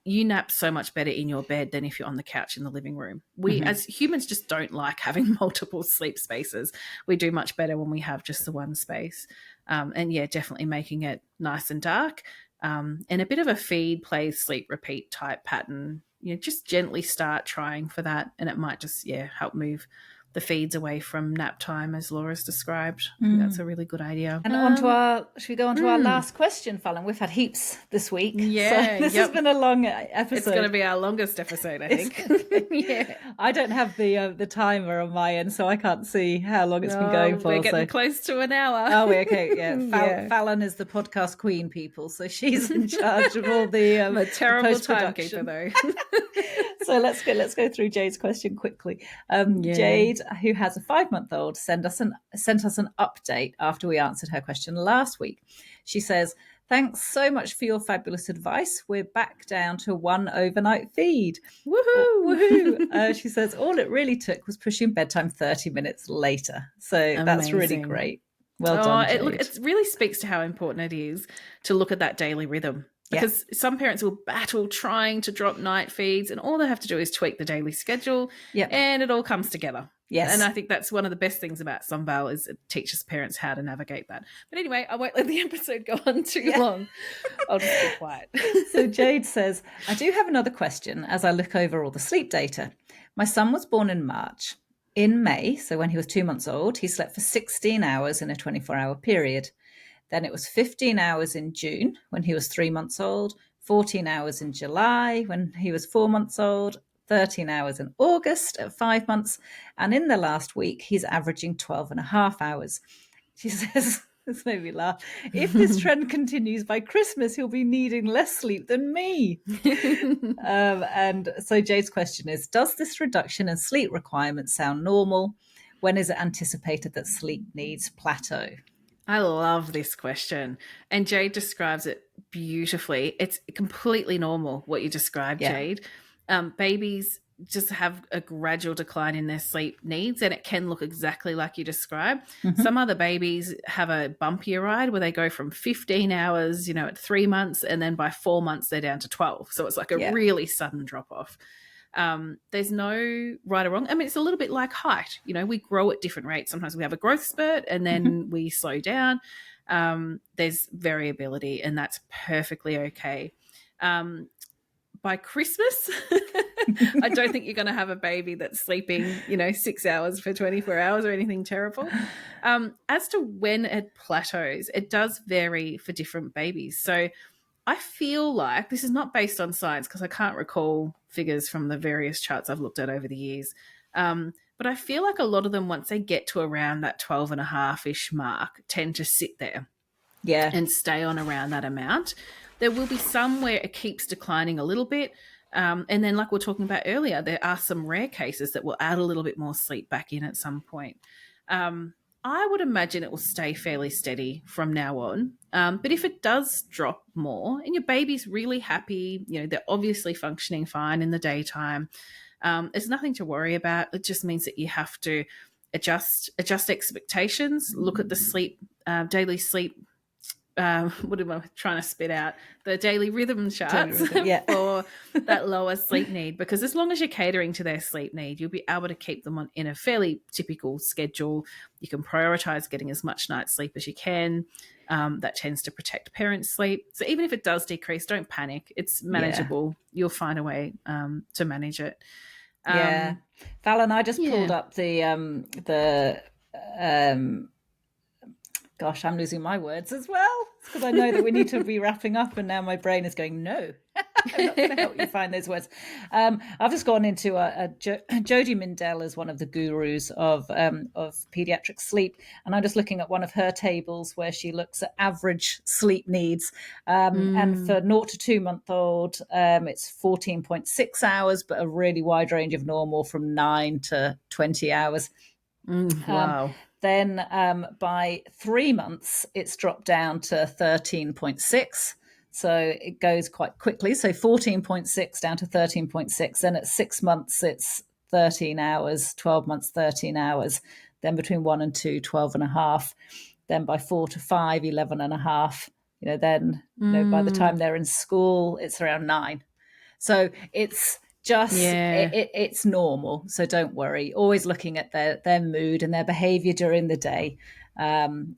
you nap so much better in your bed than if you're on the couch in the living room. We as humans just don't like having multiple sleep spaces. We do much better when we have just the one space. And yeah, definitely making it nice and dark, and a bit of a feed, play, sleep, repeat type pattern. Just gently start trying for that, and it might just help move the feeds away from nap time, as Laura's described. I think that's a really good idea. And should we go on to our last question, Fallon? We've had heaps this week. Yeah. So this has been a long episode. It's going to be our longest episode, I think. Yeah. I don't have the timer on my end, so I can't see how long it's been going for. We're getting close to an hour. Oh, okay. Yeah. Fallon is the podcast queen, people. So she's in charge of all the I'm a terrible timekeeper, though. So let's go through Jade's question quickly. Jade, who has a 5-month-old, sent us an update after we answered her question last week. She says, "Thanks so much for your fabulous advice. We're back down to 1 overnight feed. Woohoo!" She says, "All it really took was pushing bedtime 30 minutes later." So Amazing. That's really great. Well done, Jade. It really speaks to how important it is to look at that daily rhythm. Because some parents will battle trying to drop night feeds, and all they have to do is tweak the daily schedule, and it all comes together. Yes. And I think that's one of the best things about Sunval is it teaches parents how to navigate that. But anyway, I won't let the episode go on too long. I'll just be quiet. So Jade says, "I do have another question as I look over all the sleep data. My son was born in March. In May, so when he was 2 months old, he slept for 16 hours in a 24-hour period. Then it was 15 hours in June when he was 3 months old, 14 hours in July when he was 4 months old, 13 hours in August at 5 months, and in the last week, he's averaging 12 and a half hours." She says, this made me laugh, "If this trend continues by Christmas, he'll be needing less sleep than me." And so Jade's question is, does this reduction in sleep requirements sound normal? When is it anticipated that sleep needs plateau? I love this question. And Jade describes it beautifully. It's completely normal what you described, Jade. Babies just have a gradual decline in their sleep needs, and it can look exactly like you described. Some other babies have a bumpier ride where they go from 15 hours, at 3 months, and then by 4 months they're down to 12. So it's like a really sudden drop off. There's no right or wrong. I mean, it's a little bit like height. We grow at different rates. Sometimes we have a growth spurt and then we slow down. There's variability, and that's perfectly okay. By Christmas, I don't think you're going to have a baby that's sleeping, 6 hours for 24 hours or anything terrible. As to when it plateaus, it does vary for different babies. So I feel like this is not based on science because I can't recall figures from the various charts I've looked at over the years. But I feel like a lot of them, once they get to around that 12 and a half-ish mark, tend to sit there and stay on around that amount. There will be some where it keeps declining a little bit. And then like we were talking about earlier, there are some rare cases that will add a little bit more sleep back in at some point. I would imagine it will stay fairly steady from now on. But if it does drop more and your baby's really happy, they're obviously functioning fine in the daytime, there's nothing to worry about. It just means that you have to adjust expectations, look at the sleep, daily sleep. What am I trying to spit out? The daily rhythm charts for that lower sleep need, because as long as you're catering to their sleep need, you'll be able to keep them in a fairly typical schedule. You can prioritize getting as much night sleep as you can. That tends to protect parents' sleep. So even if it does decrease, don't panic. It's manageable. You'll find a way to manage it. Fallon, I just pulled up the gosh, I'm losing my words as well, because I know that we need to be wrapping up, and now my brain is going, no, I'm not going to help you find those words. I've just gone into Jodie Mindell is one of the gurus of pediatric sleep, and I'm just looking at one of her tables where she looks at average sleep needs, and for 0 to 2 month old, it's 14.6 hours, but a really wide range of normal from 9 to 20 hours. Wow. Then by 3 months, it's dropped down to 13.6. So it goes quite quickly. So 14.6 down to 13.6. Then at 6 months, it's 13 hours, 12 months, 13 hours. Then between 1 and 2, 12 and a half. Then by 4 to 5, 11 and a half. Then by the time they're in school, it's around 9. So it's just it's normal, so don't worry. Always looking at their mood and their behavior during the day, and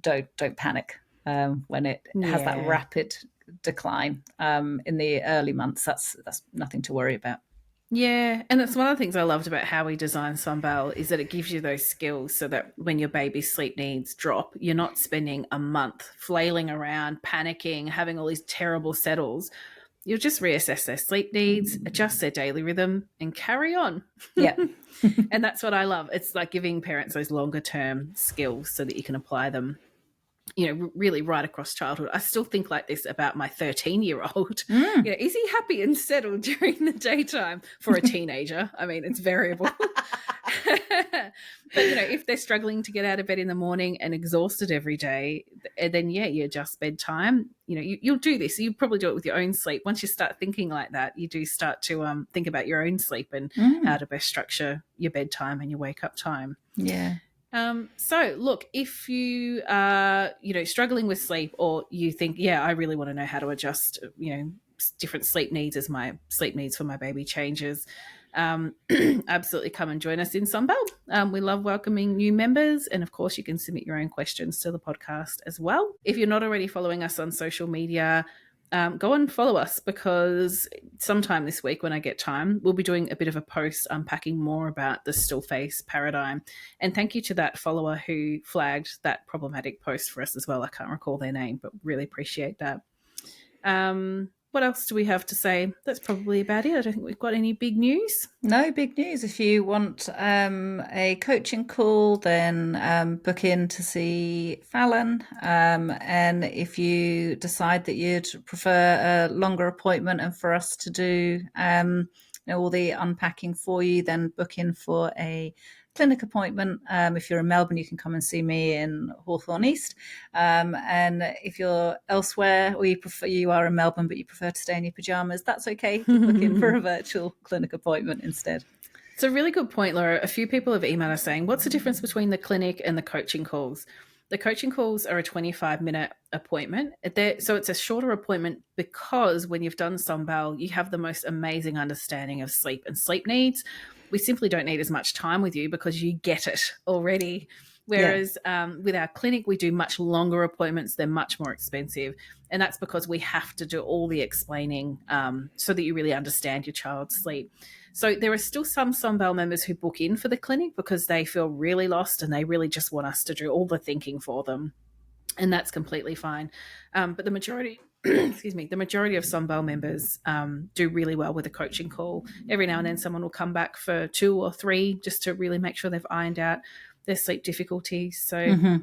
don't panic when it has that rapid decline in the early months. That's nothing to worry about. Yeah, and it's one of the things I loved about how we design Sunbell is that it gives you those skills so that when your baby's sleep needs drop, you're not spending a month flailing around, panicking, having all these terrible settles. You'll just reassess their sleep needs, adjust their daily rhythm, and carry on. Yeah. And that's what I love. It's like giving parents those longer term skills so that you can apply them, really right across childhood. I still think like this about my 13-year-old. Is he happy and settled during the daytime? For a teenager, I mean, it's variable. But, if they're struggling to get out of bed in the morning and exhausted every day, then, you adjust bedtime. You'll do this. You probably do it with your own sleep. Once you start thinking like that, you do start to think about your own sleep and how to best structure your bedtime and your wake-up time. Yeah. So look, if you are, struggling with sleep, or you think, I really want to know how to adjust, different sleep needs as my sleep needs for my baby changes, absolutely come and join us in Sunbell. We love welcoming new members, and of course you can submit your own questions to the podcast as well. If you're not already following us on social media, go and follow us, because sometime this week when I get time, we'll be doing a bit of a post unpacking more about the still face paradigm. And thank you to that follower who flagged that problematic post for us as well. I can't recall their name, but really appreciate that. What else do we have to say? That's probably about it. I don't think we've got any big news. No big news. If you want a coaching call, then book in to see Fallon. And if you decide that you'd prefer a longer appointment and for us to do all the unpacking for you, then book in for a clinic appointment. If you're in Melbourne, you can come and see me in Hawthorne East. And if you're elsewhere, or you are in Melbourne but you prefer to stay in your pajamas, that's okay. Book in for a virtual clinic appointment instead. It's a really good point, Laura. A few people have emailed us saying, what's the difference between the clinic and the coaching calls? The coaching calls are a 25-minute appointment. So it's a shorter appointment because when you've done Sunbell, you have the most amazing understanding of sleep and sleep needs. We simply don't need as much time with you because you get it already. Whereas with our clinic, we do much longer appointments. They're much more expensive. And that's because we have to do all the explaining so that you really understand your child's sleep. So there are still some Sunbell members who book in for the clinic because they feel really lost and they really just want us to do all the thinking for them. And that's completely fine. But the majority... the majority of Sunbell members do really well with a coaching call. Every now and then someone will come back for 2 or 3 just to really make sure they've ironed out their sleep difficulties. So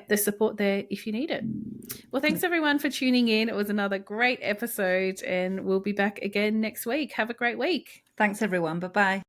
there's support there if you need it. Well, thanks everyone for tuning in. It was another great episode and we'll be back again next week. Have a great week. Thanks everyone. Bye-bye.